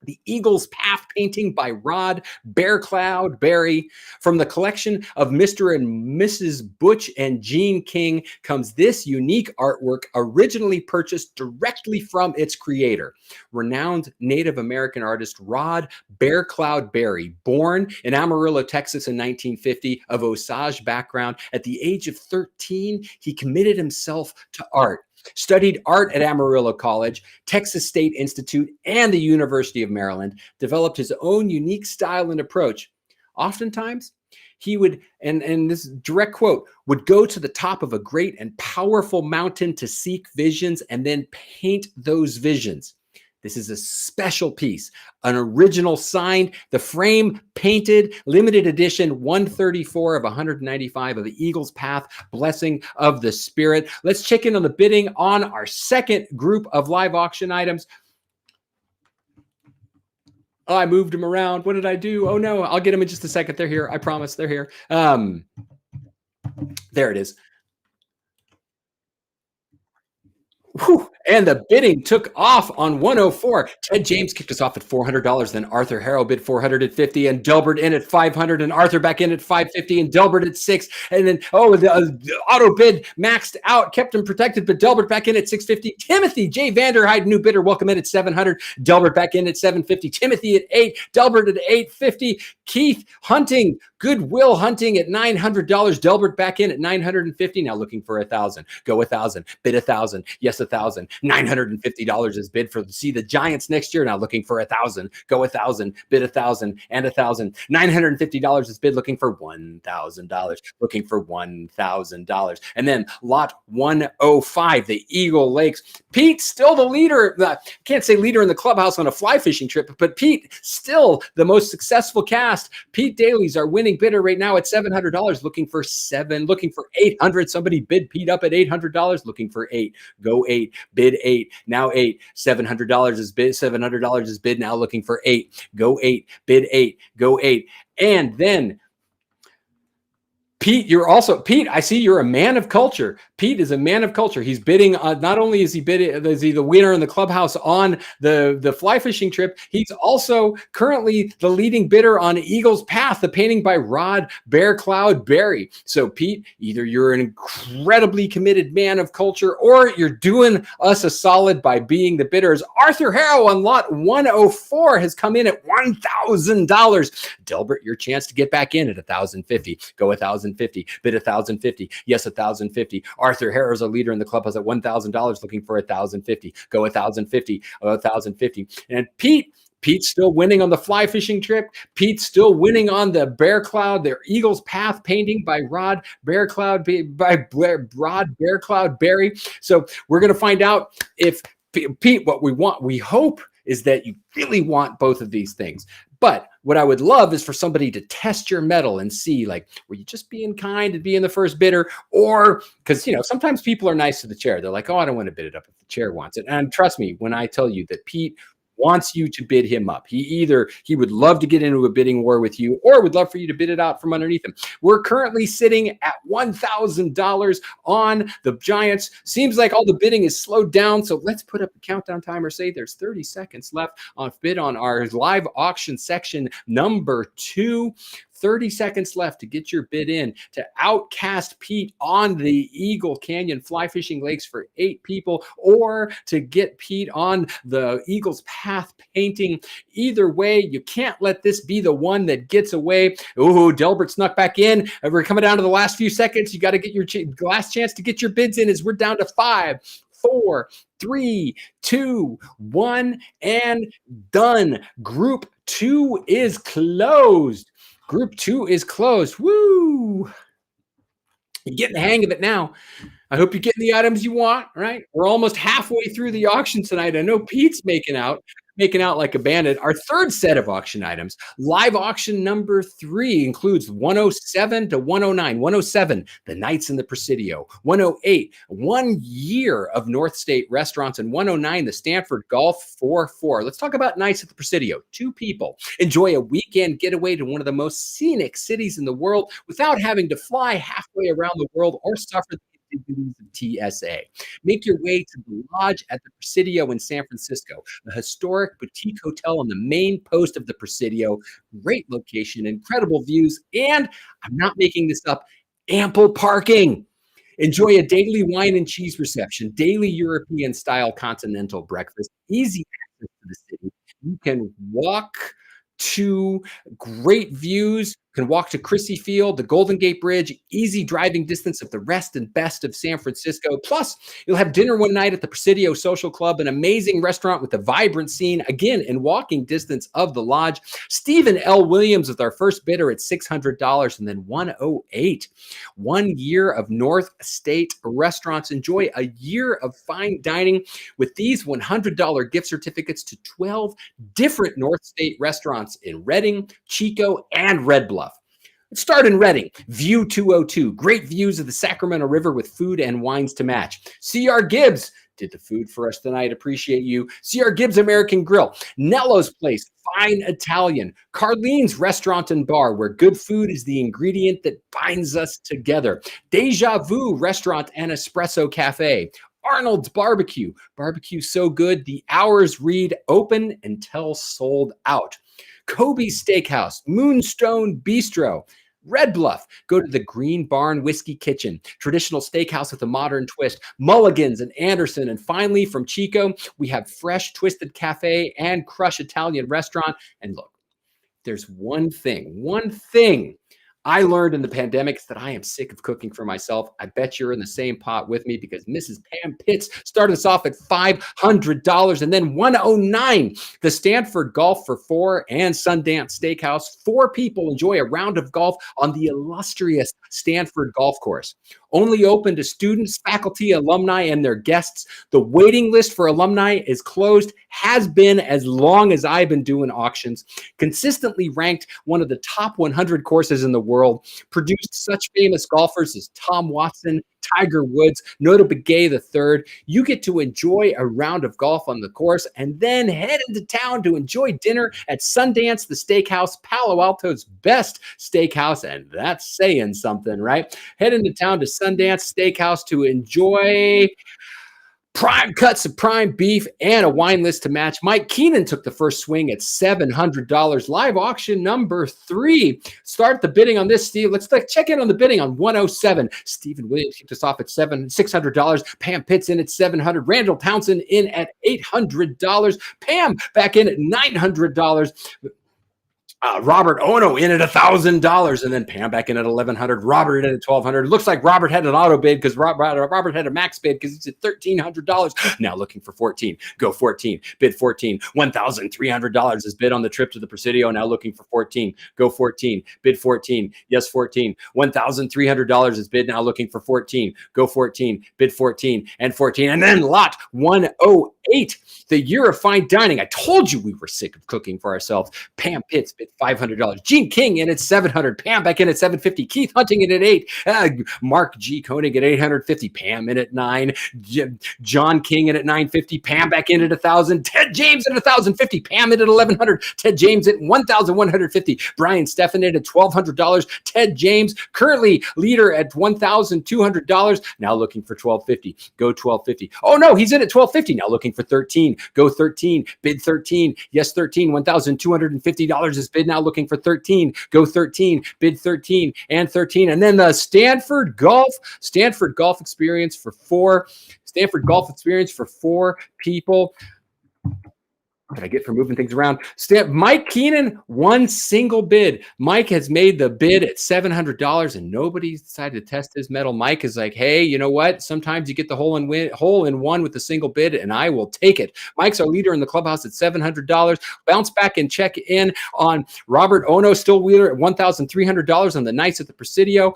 the Eagle's Path painting by Rod Bearcloud Berry. From the collection of Mr. and Mrs. Butch and Jean King comes this unique artwork, originally purchased directly from its creator, renowned Native American artist Rod Bearcloud Berry, born in Amarillo, Texas in 1950, of Osage background. At the age of 13, he committed himself to art. Studied art at Amarillo College, Texas State Institute, and the University of Maryland, developed his own unique style and approach. Oftentimes, he would, and this direct quote, would go to the top of a great and powerful mountain to seek visions and then paint those visions. This is a special piece, an original signed, the frame painted, limited edition, 134 of 195 of the Eagle's Path, Blessing of the Spirit. Let's check in on the bidding on our second group of live auction items. Oh, I moved them around. What did I do? Oh no, I'll get them in just a second. They're here. I promise they're here. There it is. Whew. And the bidding took off on 104. Ted James kicked us off at $400. Then Arthur Harrow bid $450, and Delbert in at $500, and Arthur back in at $550, and Delbert at $600. And then the auto bid maxed out, kept him protected, but Delbert back in at $650. Timothy J. Vanderheide, new bidder, welcome in at $700. Delbert back in at $750. Timothy at $800. Delbert at $850. Keith Hunting, Goodwill Hunting at $900. Delbert back in at $950. Now looking for $1,000. Go $1,000. Bid $1,000. Yes, $1,000. $950 is bid for see the Giants next year. Now looking for $1,000. Go $1,000. Bid $1,000 and $1,000. $950 is bid looking for $1,000. Looking for $1,000. And then lot 105, the Eagle Lakes. Pete still the leader. Can't say leader in the clubhouse on a fly fishing trip, but Pete still the most successful cast. Pete Daly's our winning bidder right now at $700. Looking for $800. Somebody bid Pete up at $800. Looking for $8. Go $8. Bid $8. Now $8. $700 is bid. $700 is bid. Now looking for $8. Go $8. Bid $8. Go $8. And then Pete, Pete, I see you're a man of culture. Pete is a man of culture. He's bidding, not only is he the winner in the clubhouse on the fly fishing trip, he's also currently the leading bidder on Eagle's Path, the painting by Rod Bearcloud Berry. So Pete, either you're an incredibly committed man of culture or you're doing us a solid by being the bidders. Arthur Harrow on lot 104 has come in at $1,000. Delbert, your chance to get back in at $1,050. Go $1,050. Bid $1,050. Yes, $1,050. Arthur Harrow's a leader in the clubhouse at $1,000, looking for $1,050. Go $1,050. $1,050. And Pete's still winning on the fly fishing trip. Pete's still winning on the Bearcloud, their Eagle's Path painting by Rod Bearcloud Berry. So we're going to find out if Pete, what we hope is that you really want both of these things. But what I would love is for somebody to test your mettle and see, like, were you just being kind and being the first bidder? Or because, sometimes people are nice to the chair. They're like, oh, I don't want to bid it up if the chair wants it. And trust me, when I tell you that Pete wants you to bid him up. He would love to get into a bidding war with you or would love for you to bid it out from underneath him. We're currently sitting at $1,000 on the Giants. Seems like all the bidding is slowed down. So let's put up a countdown timer. Say there's 30 seconds left on bid on our live auction section number 2. 30 seconds left to get your bid in to outcast Pete on the Eagle Canyon Fly Fishing Lakes for 8 people, or to get Pete on the Eagle's Path painting. Either way, you can't let this be the one that gets away. Ooh, Delbert snuck back in. We're coming down to the last few seconds. You got to get your last chance to get your bids in as we're down to 5, 4, 3, 2, 1, and done. Group 2 is closed. Group 2 is closed. Woo! You're getting the hang of it now. I hope you're getting the items you want, right? We're almost halfway through the auction tonight. I know Pete's making out like a bandit. Our third set of auction items, live auction number 3, includes 107 to 109. 107, the Nights in the Presidio. 108, 1 year of North State restaurants. And 109, the Stanford Golf 4-4. Let's talk about Nights at the Presidio. 2 people enjoy a weekend getaway to one of the most scenic cities in the world without having to fly halfway around the world or suffer the indignities of TSA. Make your way to the Lodge at the Presidio in San Francisco, a historic boutique hotel on the main post of the Presidio. Great location, incredible views, and I'm not making this up, ample parking. Enjoy a daily wine and cheese reception, daily European style continental breakfast, easy access to the city. You can walk to great views, can walk to Chrissy Field, the Golden Gate Bridge, easy driving distance of the rest and best of San Francisco. Plus, you'll have dinner one night at the Presidio Social Club, an amazing restaurant with a vibrant scene, again, in walking distance of the Lodge. Stephen L. Williams with our first bidder at $600, and then 108. 1 year of North State restaurants. Enjoy a year of fine dining with these $100 gift certificates to 12 different North State restaurants in Redding, Chico, and Red Bluff. Let's start in Redding. View 202. Great views of the Sacramento River with food and wines to match. C.R. Gibbs did the food for us tonight. Appreciate you. C.R. Gibbs American Grill. Nello's Place. Fine Italian. Carlene's Restaurant and Bar, where good food is the ingredient that binds us together. Deja Vu Restaurant and Espresso Cafe. Arnold's Barbecue. Barbecue so good, the hours read open until sold out. Kobe's Steakhouse, Moonstone Bistro, Red Bluff. Go to the Green Barn Whiskey Kitchen, traditional steakhouse with a modern twist. Mulligan's and Anderson. And finally, from Chico, we have Fresh Twisted Cafe and Crush Italian Restaurant. And look, there's one thing I learned in the pandemic is that I am sick of cooking for myself. I bet you're in the same pot with me because Mrs. Pam Pitts started us off at $500 and then 109. The Stanford Golf for 4 and Sundance Steakhouse. 4 people enjoy a round of golf on the illustrious Stanford Golf Course. Only open to students, faculty, alumni, and their guests. The waiting list for alumni is closed, has been as long as I've been doing auctions. Consistently ranked one of the top 100 courses in the world. Produced such famous golfers as Tom Watson, Tiger Woods, Nota Begay III. You get to enjoy a round of golf on the course and then head into town to enjoy dinner at Sundance, the Steakhouse, Palo Alto's best steakhouse, and that's saying something, right? Head into town to Sundance Steakhouse to enjoy prime cuts of prime beef and a wine list to match. Mike Keenan took the first swing at $700. Live auction number 3. Start the bidding on this, Steve. Let's check in on the bidding on 107. Stephen Williams kicked us off at $600. Pam Pitts in at $700. Randall Townsend in at $800. Pam back in at $900. Robert Ono in at $1,000, and then Pam back in at $1,100. Robert in at $1,200. Looks like Robert had an auto bid because Robert had a max bid because he's at $1,300. Now looking for 14. Go 14. Bid 14. $1,300 is bid on the trip to the Presidio. Now looking for 14. Go 14. Bid 14. Yes, 14. $1,300 is bid. Now looking for 14. Go 14. Bid 14 and 14. And then lot 108. The year of fine dining. I told you we were sick of cooking for ourselves. Pam Pitts bid $500. Gene King in at $700. Pam back in at $750. Keith Hunting in at $8. Mark G. Koenig at $850. Pam in at $9. John King in at $950. Pam back in at $1,000. Ted James at $1,050. Pam in at $1,100. Ted James at $1,150. Brian Stephan in at $1,200. Ted James currently leader at $1,200. Now looking for $1,250. Go $1,250. Oh no, he's in at $1,250. Now looking for 13. Go 13. Bid 13. Yes, 13. $1,250 is bid. Now looking for 13. Go 13. Bid 13 and 13. And then the Stanford Golf Experience for 4. Stanford Golf Experience for 4 people. What did I get for moving things around? Mike Keenan, one single bid. Mike has made the bid at $700 and nobody decided to test his metal. Mike is like, hey, you know what? Sometimes you get the hole in one with a single bid and I will take it. Mike's our leader in the clubhouse at $700. Bounce back and check in on Robert Ono, still leader at $1,300 on the Nights at the Presidio.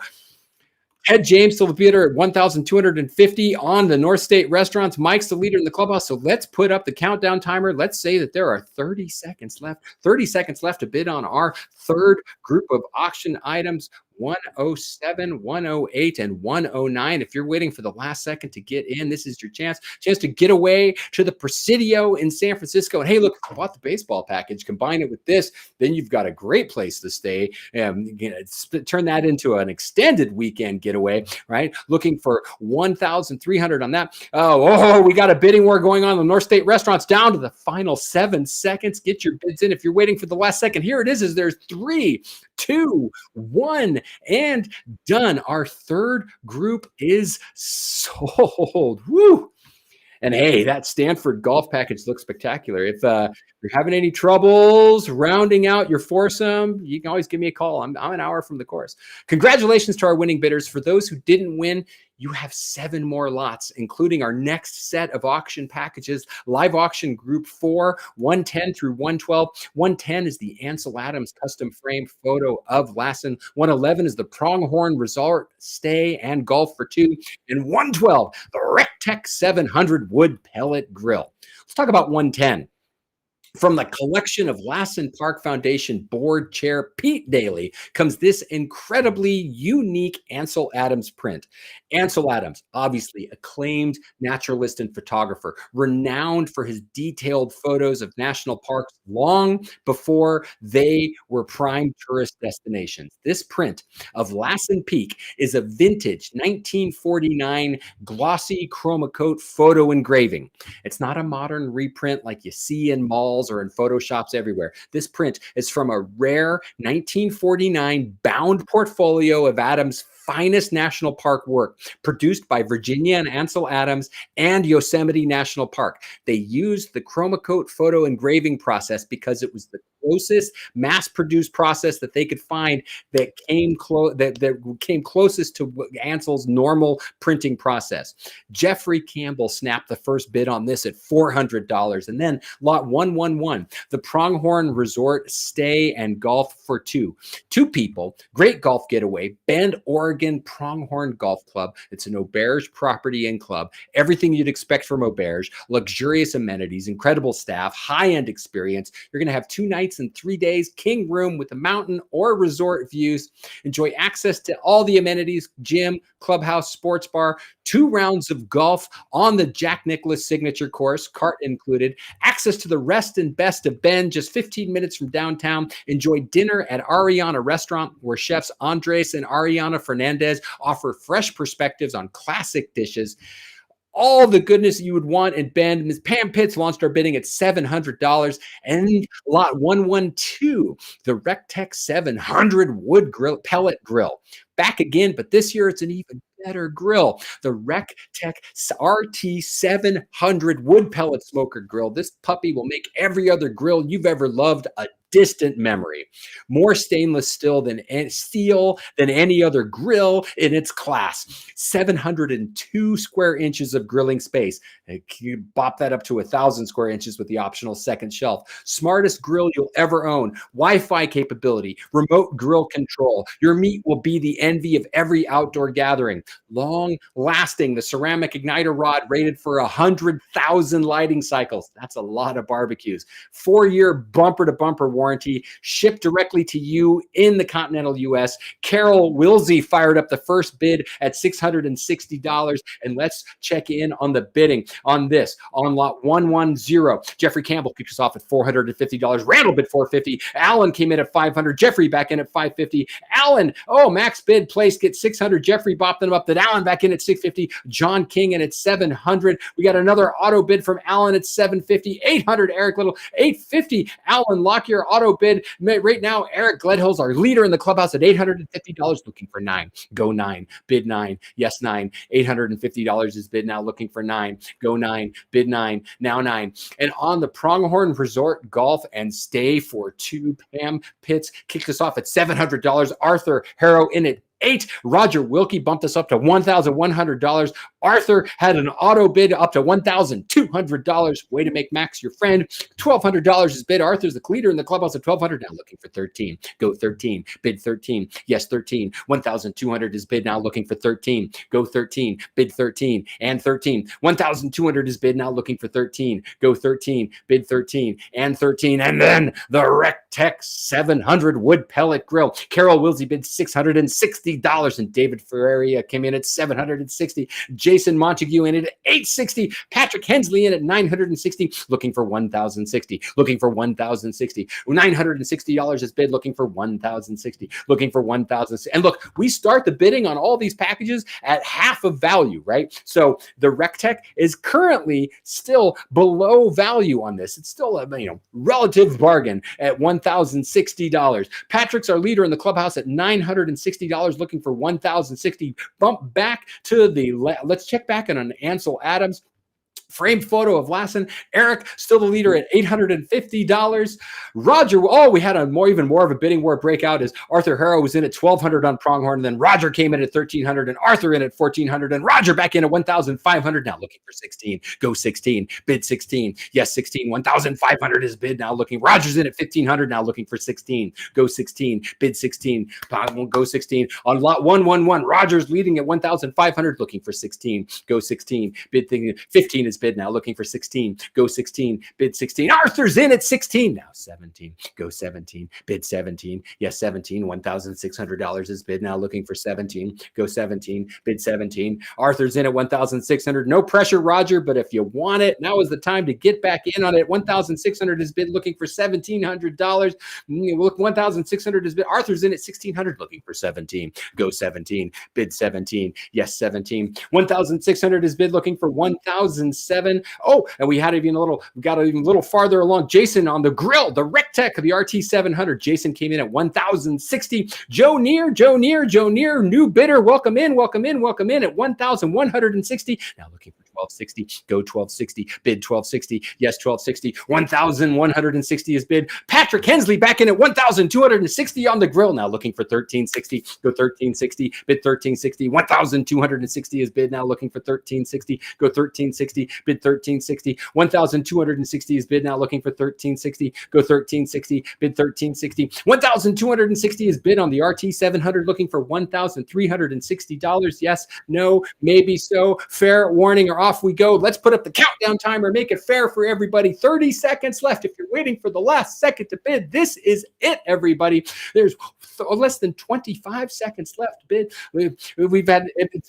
Ted James still the leader at 1,250 on the North State Restaurants. Mike's the leader in the clubhouse. So let's put up the countdown timer. Let's say that there are 30 seconds left. 30 seconds left to bid on our third group of auction items. 107, 108, and 109. If you're waiting for the last second to get in, this is your chance to get away to the Presidio in San Francisco. And hey, look, I bought the baseball package. Combine it with this, then you've got a great place to stay. Turn that into an extended weekend getaway, right? Looking for 1,300 on that. Oh, we got a bidding war going on. The North State Restaurants down to the final 7 seconds. Get your bids in if you're waiting for the last second. Here it is there's 3, 2, 1, and done. Our third group is sold. Woo! And hey, that Stanford golf package looks spectacular. If you're having any troubles rounding out your foursome, you can always give me a call. I'm an hour from the course. Congratulations to our winning bidders. For those who didn't win, you have 7 more lots, including our next set of auction packages. Live auction group 4, 110 through 112. 110 is the Ansel Adams custom frame photo of Lassen. 111 is the Pronghorn Resort Stay and Golf for 2. And 112, the Rectech 700 wood pellet grill. Let's talk about 110. From the collection of Lassen Park Foundation board chair Pete Daly comes this incredibly unique Ansel Adams print. Ansel Adams, obviously acclaimed naturalist and photographer, renowned for his detailed photos of national parks long before they were prime tourist destinations. This print of Lassen Peak is a vintage 1949 glossy chroma coat photo engraving. It's not a modern reprint like you see in malls or in Photoshops everywhere. This print is from a rare 1949 bound portfolio of Adams' finest national park work, produced by Virginia and Ansel Adams and Yosemite National Park. They used the chroma coat photo engraving process because it was the closest mass-produced process that they could find that came closest to Ansel's normal printing process. Jeffrey Campbell snapped the first bid on this at $400, and then lot 111, the Pronghorn Resort Stay and Golf for 2. 2 people, great golf getaway, Bend, Oregon Pronghorn Golf Club. It's an auberge property and club. Everything you'd expect from auberge, luxurious amenities, incredible staff, high-end experience. You're going to have 2 nights and 3 days, king room with a mountain or resort views. Enjoy access to all the amenities, gym, clubhouse, sports bar, 2 rounds of golf on the Jack Nicklaus signature course, cart included, access to the rest and best of Bend, just 15 minutes from downtown. Enjoy dinner at Ariana Restaurant, where chefs Andres and Ariana Fernandez offer fresh perspectives on classic dishes. All the goodness you would want in Bend. Ms. Pam Pitts launched our bidding at $700. And lot 112, the Rectech 700 wood pellet grill. Back again, but this year it's an even better grill. The Rectech RT 700 wood pellet smoker grill. This puppy will make every other grill you've ever loved a distant memory. More stainless steel than any other grill in its class. 702 square inches of grilling space. You bop that up to 1,000 square inches with the optional second shelf. Smartest grill you'll ever own. Wi-Fi capability, remote grill control. Your meat will be the envy of every outdoor gathering. Long lasting, the ceramic igniter rod rated for 100,000 lighting cycles. That's a lot of barbecues. 4-year bumper to bumper warranty, shipped directly to you in the continental US. Carol Wilsey fired up the first bid at $660. And let's check in on the bidding on this. On lot 110, Jeffrey Campbell kicked us off at $450. Randall bid $450. Allen came in at $500. Jeffrey back in at $550. Allen, max bid place, get $600. Jeffrey bopped them up. Then Allen back in at $650. John King in at $700. We got another auto bid from Allen at $750. $800, Eric Little. $850, Allen, lock your auto bid. Right now, Eric Gledhill's our leader in the clubhouse at $850, looking for 9. Go 9. Bid 9. Yes, 9. $850 is bid now, looking for 9. Go 9. Bid 9. Now 9. And on the Pronghorn Resort Golf and Stay for 2, Pam Pitts kicked us off at $700. Arthur Harrow in at $8. Roger Wilkie bumped us up to $1,100. Arthur had an auto bid up to $1,200. Way to make Max your friend. $1,200 is bid. Arthur's the leader in the clubhouse at $1,200. Now looking for 13. Go 13. Bid 13. Yes, 13. 1,200 is bid. Now looking for 13. Go 13. Bid 13 and 13. 1,200 is bid. Now looking for 13. Go 13. Bid 13 and 13. And then the Rectech 700 wood pellet grill. Carol Wilsey bid $660, and David Ferreria came in at $760. Jason Montague in at $860. Patrick Hensley in at $960, looking for $1,060. Looking for $1,060. $960 is bid, looking for $1,060. Looking for $1,000. And look, we start the bidding on all these packages at half of value, right? So the Rectech is currently still below value on this. It's still a relative bargain at $1,060. Patrick's our leader in the clubhouse at $960, looking for $1,060. Bump back to the let's check back in on Ansel Adams. Framed photo of Lassen. Eric, still the leader at $850. Roger, we had even more of a bidding war breakout as Arthur Harrow was in at $1,200 on Pronghorn, and then Roger came in at $1,300, and Arthur in at $1,400, and Roger back in at $1,500. Now looking for 16. Go 16. Bid 16. Yes, 16. 1,500 is bid. Now looking. Roger's in at $1,500. Now looking for 16. Go 16. Bid 16. Go 16. On lot 111, Roger's leading at 1,500, looking for 16. Go 16. Bid 15 is bid. Now looking for 16. Go 16. Bid 16. Arthur's in at 16. Now 17. Go 17. Bid 17. Yes, 17. $1,600 is bid. Now looking for 17. Go 17. Bid 17. Arthur's in at 1,600. No pressure, Roger, but if you want it, now is the time to get back in on it. 1,600 is bid, looking for $1,700. Look, 1,600 is bid. Arthur's in at 1,600, looking for 17. Go 17. Bid 17. Yes, 17. 1,600 is bid, looking for 1,007. Oh, and we got even a little farther along. Jason on the grill, the Rectech of the RT700. Jason came in at 1,060. Joe Neer, new bidder. Welcome in at 1,160. Now looking for 1,260. Go 1,260. Bid 1,260. Yes, 1,260. 1,160 is bid. Patrick Hensley back in at 1,260 on the grill. Now looking for 1,360. Go 1,360. Bid 1,360. 1,260 is bid. Now looking for 1,360. Go 1,360. Bid 1,360. 1,260 is bid. Now looking for 1,360. Go 1,360. Bid 1,360. 1,260 is bid on the RT700, looking for $1,360. Yes, no, maybe so. Fair warning, or off we go. Let's put up the countdown timer. Make it fair for everybody. 30 seconds left. If you're waiting for the last second to bid, this is it, everybody. There's less than 25 seconds left. Bid. We've had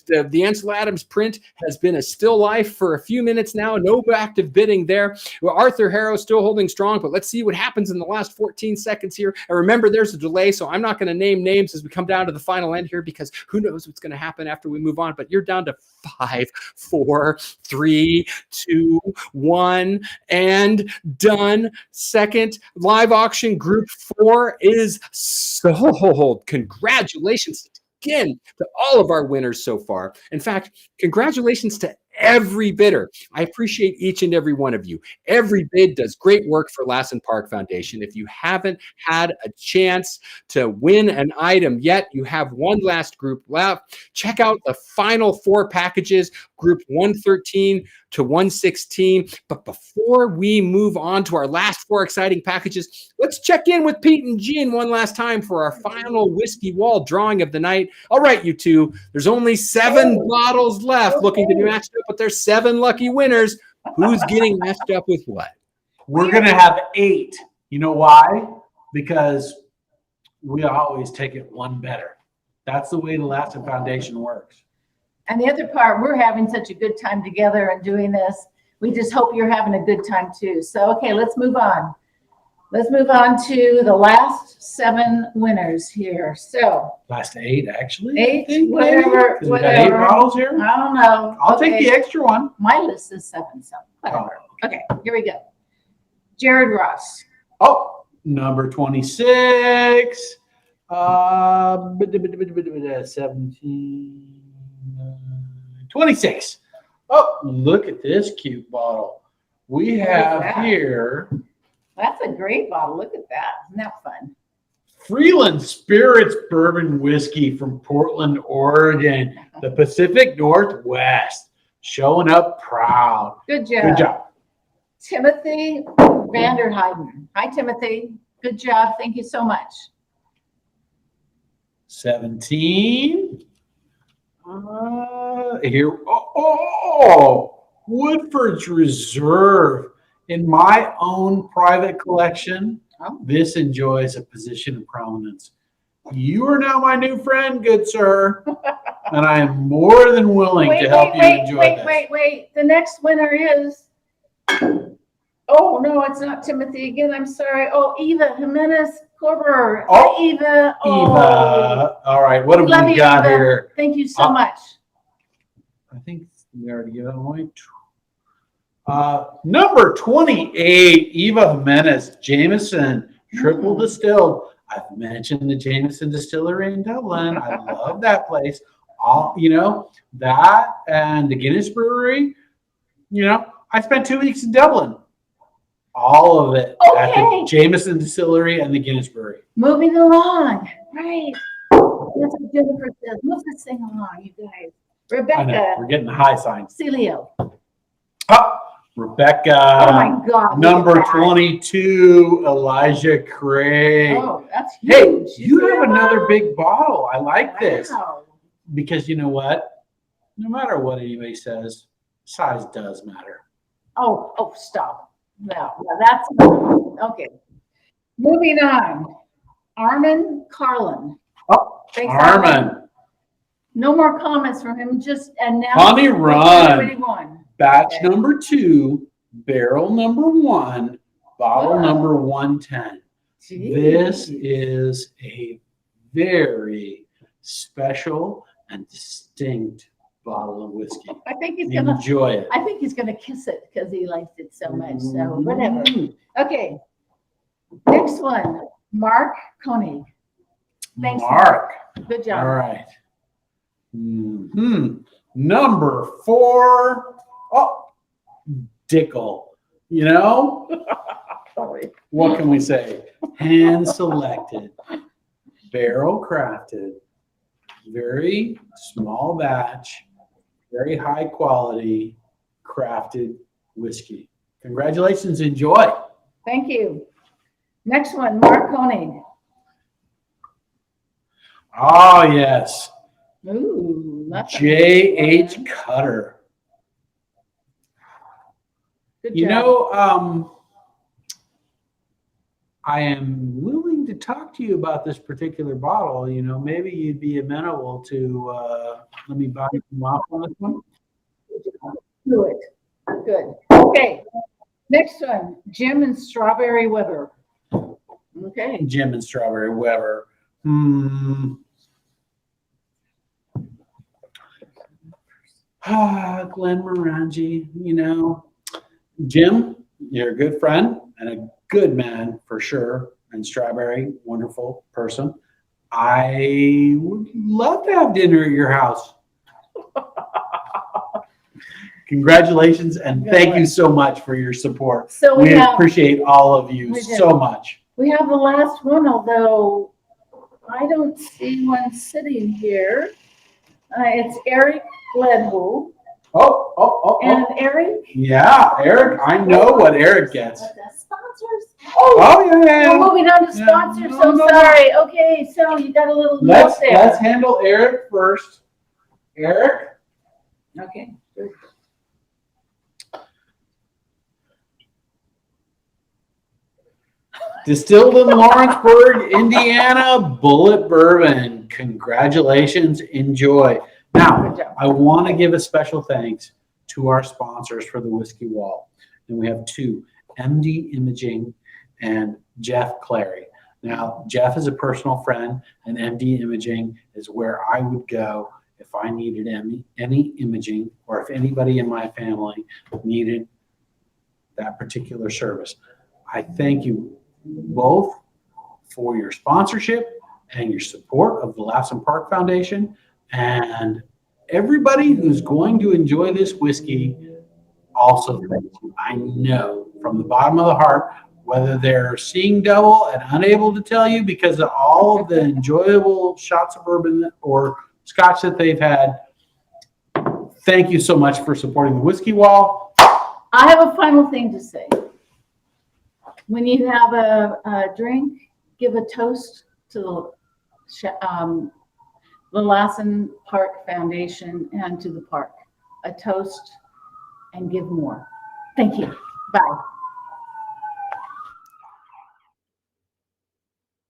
the Ansel Adams print has been a still life for a few minutes now. No active bidding there. Well, Arthur Harrow still holding strong, but let's see what happens in the last 14 seconds here. And remember, there's a delay, so I'm not going to name names as we come down to the final end here, because who knows what's going to happen after we move on. But you're down to 5, 4, 3, 2, 1, and done. Second live auction, group 4 is sold. Congratulations again to all of our winners so far. In fact, congratulations to every bidder. I appreciate each and every one of you. Every bid does great work for Lassen Park Foundation. If you haven't had a chance to win an item yet, you have one last group left. Check out the final 4 packages, group 113 to 116. But before we move on to our last 4 exciting packages, let's check in with Pete and Jean one last time for our final Whiskey Wall drawing of the night. All right, you two, there's only 7 bottles left looking to be matched up, but there's 7 lucky winners. Who's getting matched up with what? We're going to have 8. You know why? Because we always take it one better. That's the way the Lassen Foundation works. And the other part, we're having such a good time together and doing this. We just hope you're having a good time too. So, okay, let's move on. Let's move on to the last 7 winners here. So Last 8, actually. 8, whatever. We got 8 bottles here. I don't know. I'll take the extra one. My list is 7, so whatever. Okay, here we go. Jared Ross. Oh, number 26. 17. 26. Oh, look at this cute bottle. We have here That's a great bottle. Look at that. Isn't that fun? Freeland Spirits Bourbon Whiskey from Portland, Oregon, the Pacific Northwest. Showing up proud. Good job. Good job. Timothy Vanderheiden. Hi, Timothy. Good job. Thank you so much. 17. Here. Oh, Woodford's Reserve. In my own private collection, this enjoys a position of prominence. You are now my new friend, good sir, and I am more than willing to help you enjoy this. Wait. The next winner is, oh, no, it's not Timothy again. I'm sorry. Oh, Eva Jimenez Corber. Oh, Hi, Eva. Eva. All right, what have Love we you, got Eva. here? Thank you so much. I think we already gave it away. Number 28, Eva Jimenez, Jameson, triple distilled. I've mentioned the Jameson Distillery in Dublin. I love that place. That and the Guinness Brewery. I spent 2 weeks in Dublin. All of it at the Jameson Distillery and the Guinness Brewery. Moving along. Right. That's what Jennifer says. Move this thing along, you guys. I know, Rebecca. we're getting the high signs. Celio. Oh, Rebecca. Oh my God. Number 22, Elijah Craig. Oh, that's Hey, huge. you have another big bottle. I like this. Wow. Because you know what? No matter what anybody says, size does matter. Oh, stop. No, that's okay. Moving on. Armin Carlin. Oh, Thanks, Armin. No more comments from him. Just and now Honey Run. everybody won. Batch number 2, barrel number 1, bottle number 110. Jeez. This is a very special and distinct bottle of whiskey. I think he's gonna enjoy it. I think he's gonna kiss it because he likes it so much. So whatever. Okay. Next one, Mark Koenig. Thanks, Mark. Good job. All right. Number 4. Oh, Dickel. What can we say? Hand selected, barrel crafted, very small batch, very high quality crafted whiskey. Congratulations. Enjoy. Thank you. Next one, Mark Koenig. Oh, yes. Ooh, that's J.H. Cutter. Good job. I am willing to talk to you about this particular bottle. Maybe you'd be amenable to, let me buy you off on this one. Do it. Good. Okay. Next one, Jim and Strawberry Weber. Okay. Jim and Strawberry Weber. Glenn Morangi, Jim, you're a good friend and a good man for sure. And Strawberry, wonderful person. I would love to have dinner at your house. Congratulations and thank you so much for your support. So we appreciate all of you so much. We have the last one, although I don't see one sitting here. It's Eric Gledwell. Oh. And Eric? Yeah, Eric. I know what Eric gets. The sponsors. Oh, yeah. We're moving on to sponsors. No. Sorry. Okay, so you got a little Let's note there. handle Eric first. Eric. Okay. Good. Distilled in Lawrenceburg, Indiana, Bullet Bourbon. Congratulations. Enjoy. Now, I want to give a special thanks to our sponsors for the Whiskey Wall. And we have 2, MD Imaging and Jeff Clary. Now, Jeff is a personal friend, and MD Imaging is where I would go if I needed any imaging or if anybody in my family needed that particular service. I thank you both for your sponsorship and your support of the Lassen Park Foundation. And everybody who's going to enjoy this whiskey also thank you. I know from the bottom of the heart, whether they're seeing double and unable to tell you because of all of the enjoyable shots of bourbon or scotch that they've had, thank you so much for supporting the Whiskey Wall. I have a final thing to say. When you have a drink, give a toast to the Lassen Park Foundation and to the park. A toast and give more. Thank you. Bye.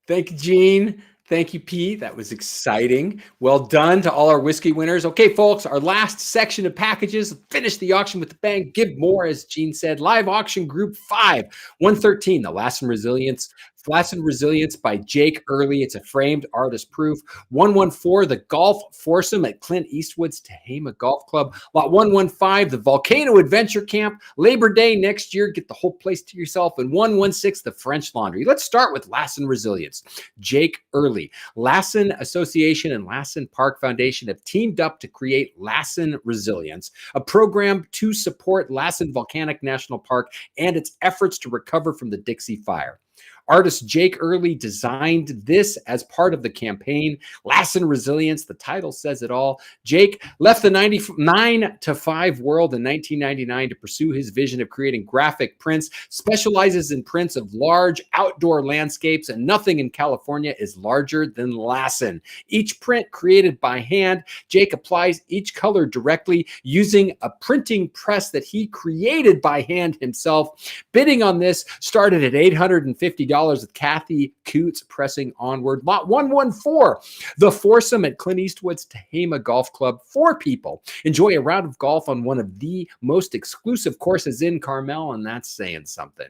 Thank you, Jean. Thank you, Pete. That was exciting. Well done to all our whiskey winners. Okay, folks, our last section of packages. Finish the auction with the bang. Give more, as Jean said. Live auction group 5, 113, the Lassen Resilience by Jake Early. It's a framed artist proof. 114, the Golf Foursome at Clint Eastwood's Tehama Golf Club. Lot 115, the Volcano Adventure Camp. Labor Day next year. Get the whole place to yourself. And 116, the French Laundry. Let's start with Lassen Resilience. Jake Early. Lassen Association and Lassen Park Foundation have teamed up to create Lassen Resilience, a program to support Lassen Volcanic National Park and its efforts to recover from the Dixie Fire. Artist Jake Early designed this as part of the campaign. Lassen Resilience, the title says it all. Jake left the 9-to-5 world in 1999 to pursue his vision of creating graphic prints, specializes in prints of large outdoor landscapes, and nothing in California is larger than Lassen. Each print created by hand, Jake applies each color directly using a printing press that he created by hand himself. Bidding on this started at $850 with Kathy Coots pressing onward. Lot 114, the Foursome at Clint Eastwood's Tehama Golf Club. 4 people enjoy a round of golf on one of the most exclusive courses in Carmel, and that's saying something.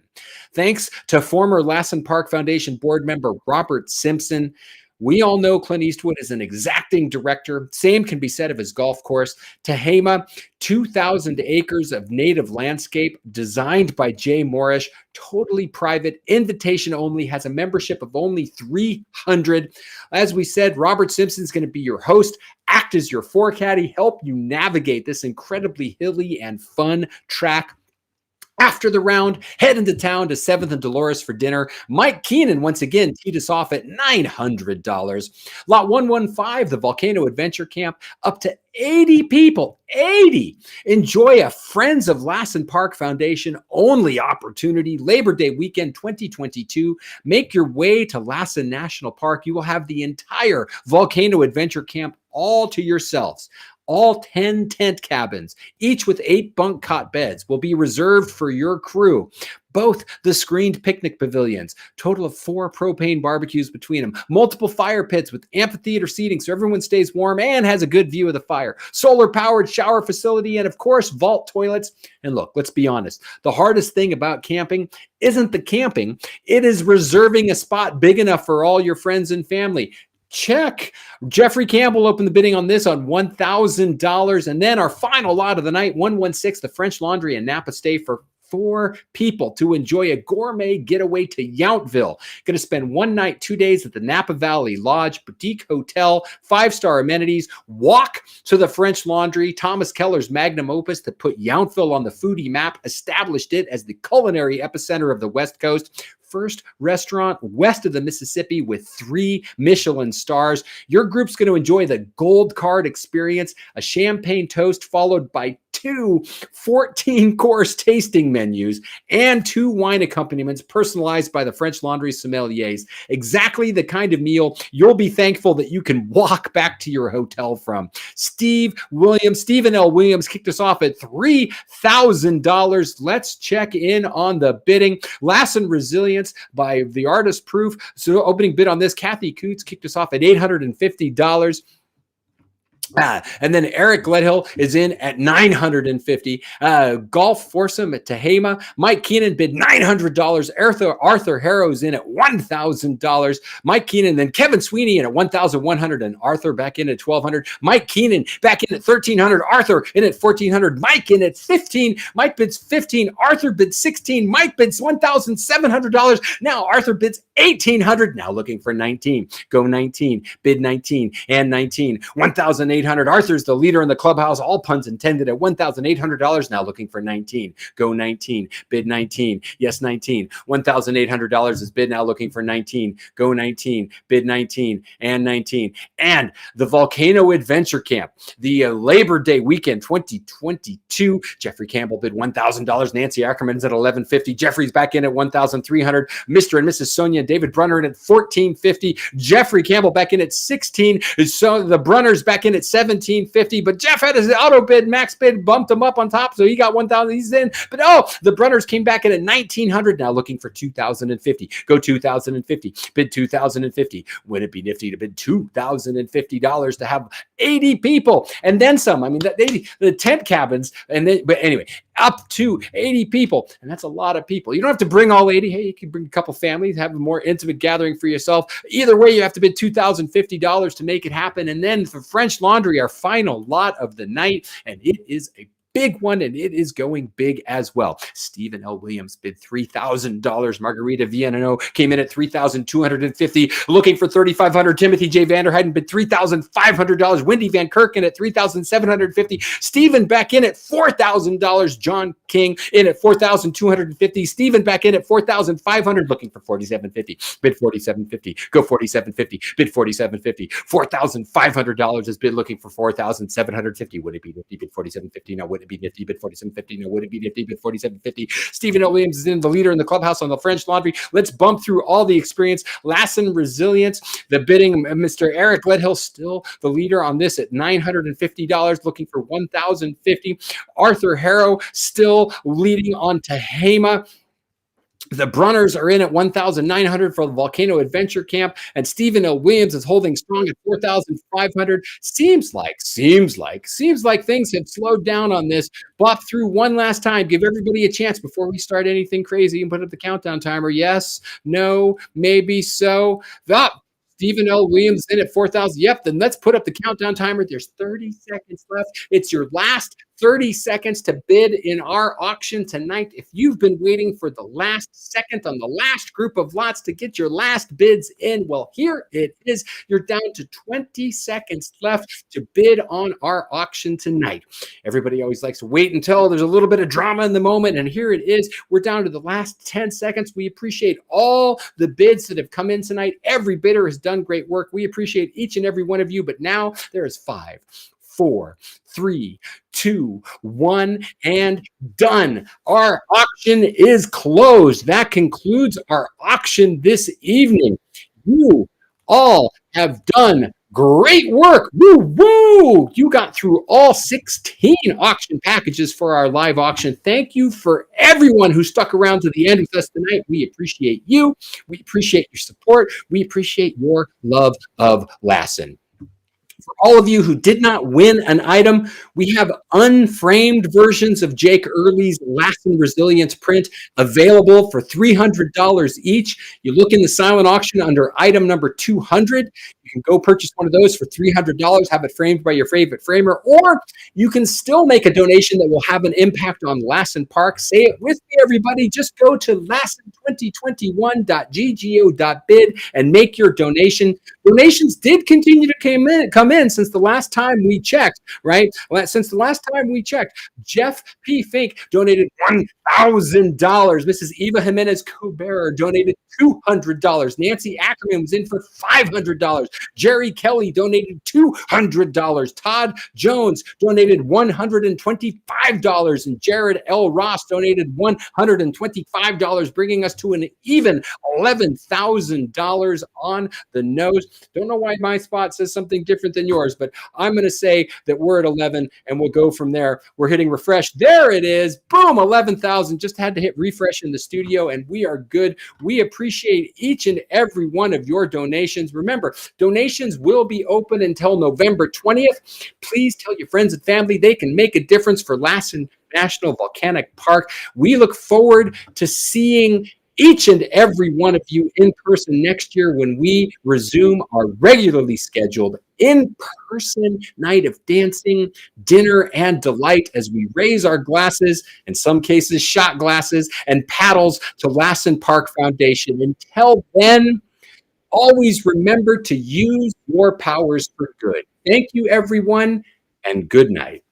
Thanks to former Lassen Park Foundation board member Robert Simpson. We all know Clint Eastwood is an exacting director. Same can be said of his golf course. Tehama, 2,000 acres of native landscape designed by Jay Morrish, totally private, invitation only, has a membership of only 300. As we said, Robert Simpson's going to be your host, act as your forecaddy, help you navigate this incredibly hilly and fun track. After the round, head into town to 7th and Dolores for dinner. Mike Keenan once again teed us off at $900. Lot 115, the Volcano Adventure Camp, up to 80 people. 80. Enjoy a Friends of Lassen Park Foundation only opportunity. Labor Day weekend 2022. Make your way to Lassen National Park. You will have the entire Volcano Adventure Camp all to yourselves. All 10 tent cabins, each with 8 bunk cot beds, will be reserved for your crew. Both the screened picnic pavilions, total of 4 propane barbecues between them, multiple fire pits with amphitheater seating so everyone stays warm and has a good view of the fire, solar-powered shower facility, and of course, vault toilets. And look, let's be honest, the hardest thing about camping isn't the camping, it is reserving a spot big enough for all your friends and family. Check. Jeffrey Campbell opened the bidding on this on $1,000. And then our final lot of the night, 116, the French Laundry and Napa Stay for 4 people to enjoy a gourmet getaway to Yountville. Going to spend 1 night, 2 days at the Napa Valley Lodge, boutique hotel, 5-star amenities, walk to the French Laundry, Thomas Keller's magnum opus that put Yountville on the foodie map, established it as the culinary epicenter of the West Coast. First restaurant west of the Mississippi with 3 Michelin stars. Your group's going to enjoy the Gold Card experience, a champagne toast followed by 2 14-course tasting menus and 2 wine accompaniments personalized by the French Laundry sommeliers. Exactly the kind of meal you'll be thankful that you can walk back to your hotel from. Stephen L. Williams kicked us off at $3,000. Let's check in on the bidding. Lassen Resilience by the Artist Proof. So opening bid on this, Kathy Coots kicked us off at $850. And then Eric Gledhill is in at $950. Golf Foursome at Tehama. Mike Keenan bid $900. Arthur Harrow's in at $1,000. Mike Keenan, then Kevin Sweeney in at $1,100, and Arthur back in at $1,200. Mike Keenan back in at $1,300. Arthur in at $1,400. Mike in at $1,500. Mike bids $1,500. Arthur bids $1,600. Mike bids $1,700. Now Arthur bids 1,800, now looking for 19. Go 19, bid 19, and 19. 1,800. Arthur's the leader in the clubhouse, all puns intended, at $1,800, now looking for 19. Go 19, bid 19. Yes, 19. $1,800 is bid, now looking for 19. Go 19, bid 19, and 19. And the Volcano Adventure Camp, the Labor Day weekend 2022. Jeffrey Campbell bid $1,000. Nancy Ackerman's at $1,150. Jeffrey's back in at $1,300. Mr. and Mrs. Sonia and David Brunner in at $1,450. Jeffrey Campbell back in at $16. So the Brunners back in at $1,750. But Jeff had his auto bid, max bid, bumped him up on top, so he got $1,000. He's in. But the Brunners came back in at $1,900, now looking for $2,050. Go $2,050. Bid $2,050. Would it be nifty to bid $2,050 to have 80 people and then some? I mean, the tent cabins, but anyway, up to 80 people, and that's a lot of people. You don't have to bring all 80. Hey, you can bring a couple families, have a more intimate gathering for yourself. Either way, you have to bid $2,050 to make it happen. And then for French Laundry, our final lot of the night, and it is a big one, and it is going big as well. Stephen L. Williams bid $3,000. Margarita Viennano came in at $3,250, looking for $3,500. Timothy J. Vanderheiden bid $3,500. Wendy Van Kirken at $3,750. Stephen back in at $4,000. John King in at $4,250. Stephen back in at $4,500, looking for $4,750. Bid $4,750. Go $4,750. Bid $4,750. $4,500 is bid, looking for $4,750. Would it be nifty? Bid $4,750. No. Would it be nifty? Bid $4,750. No. Would it be nifty? Bid $4,750. Stephen L. Williams is in, the leader in the clubhouse on the French Laundry. Let's bump through all the experience. Lassen Resilience, the bidding, Mr. Eric Ledhill, still the leader on this at $950, looking for $1,050. Arthur Harrow still leading on Tehama. The Brunners are in at $1,900 for the Volcano Adventure Camp, and Stephen L. Williams is holding strong at $4,500. Seems like things have slowed down on this. Bop through one last time. Give everybody a chance before we start anything crazy and put up the countdown timer. Yes, no, maybe so. Stephen L. Williams in at $4,000. Yep, then let's put up the countdown timer. There's 30 seconds left. It's your last 30 seconds to bid in our auction tonight. If you've been waiting for the last second on the last group of lots to get your last bids in, well, here it is. You're down to 20 seconds left to bid on our auction tonight. Everybody always likes to wait until there's a little bit of drama in the moment, and here it is. We're down to the last 10 seconds. We appreciate all the bids that have come in tonight. Every bidder has done great work. We appreciate each and every one of you, but now there is 5, 4, 3, 2, 1, and done. Our auction is closed. That concludes our auction this evening. You all have done great work. Woo, woo! You got through all 16 auction packages for our live auction. Thank you for everyone who stuck around to the end with us tonight. We appreciate you. We appreciate your support. We appreciate your love of Lassen. For all of you who did not win an item, we have unframed versions of Jake Early's Lassen Resilience print available for $300 each. You look in the silent auction under item number 200. You can go purchase one of those for $300, have it framed by your favorite framer, or you can still make a donation that will have an impact on Lassen Park. Say it with me, everybody. Just go to lassen2021.ggo.bid and make your donation. Donations did continue to come in since the last time we checked, right? Since the last time we checked, Jeff P. Fink donated $1,000. Mrs. Eva Jimenez Co-Bearer donated $200. Nancy Ackerman was in for $500. Jerry Kelly donated $200. Todd Jones donated $125. And Jared L. Ross donated $125, bringing us to an even $11,000 on the nose. Don't know why my spot says something different than yours, but I'm going to say that we're at 11 and we'll go from there. We're hitting refresh. There it is. Boom, 11,000. Just had to hit refresh in the studio and we are good. We appreciate each and every one of your donations. Remember, donations will be open until November 20th. Please tell your friends and family they can make a difference for Lassen National Volcanic Park. We look forward to seeing each and every one of you in person next year when we resume our regularly scheduled in-person night of dancing, dinner, and delight as we raise our glasses, in some cases shot glasses, and paddles to Lassen Park Foundation. Until then, always remember to use your powers for good. Thank you, everyone, and good night.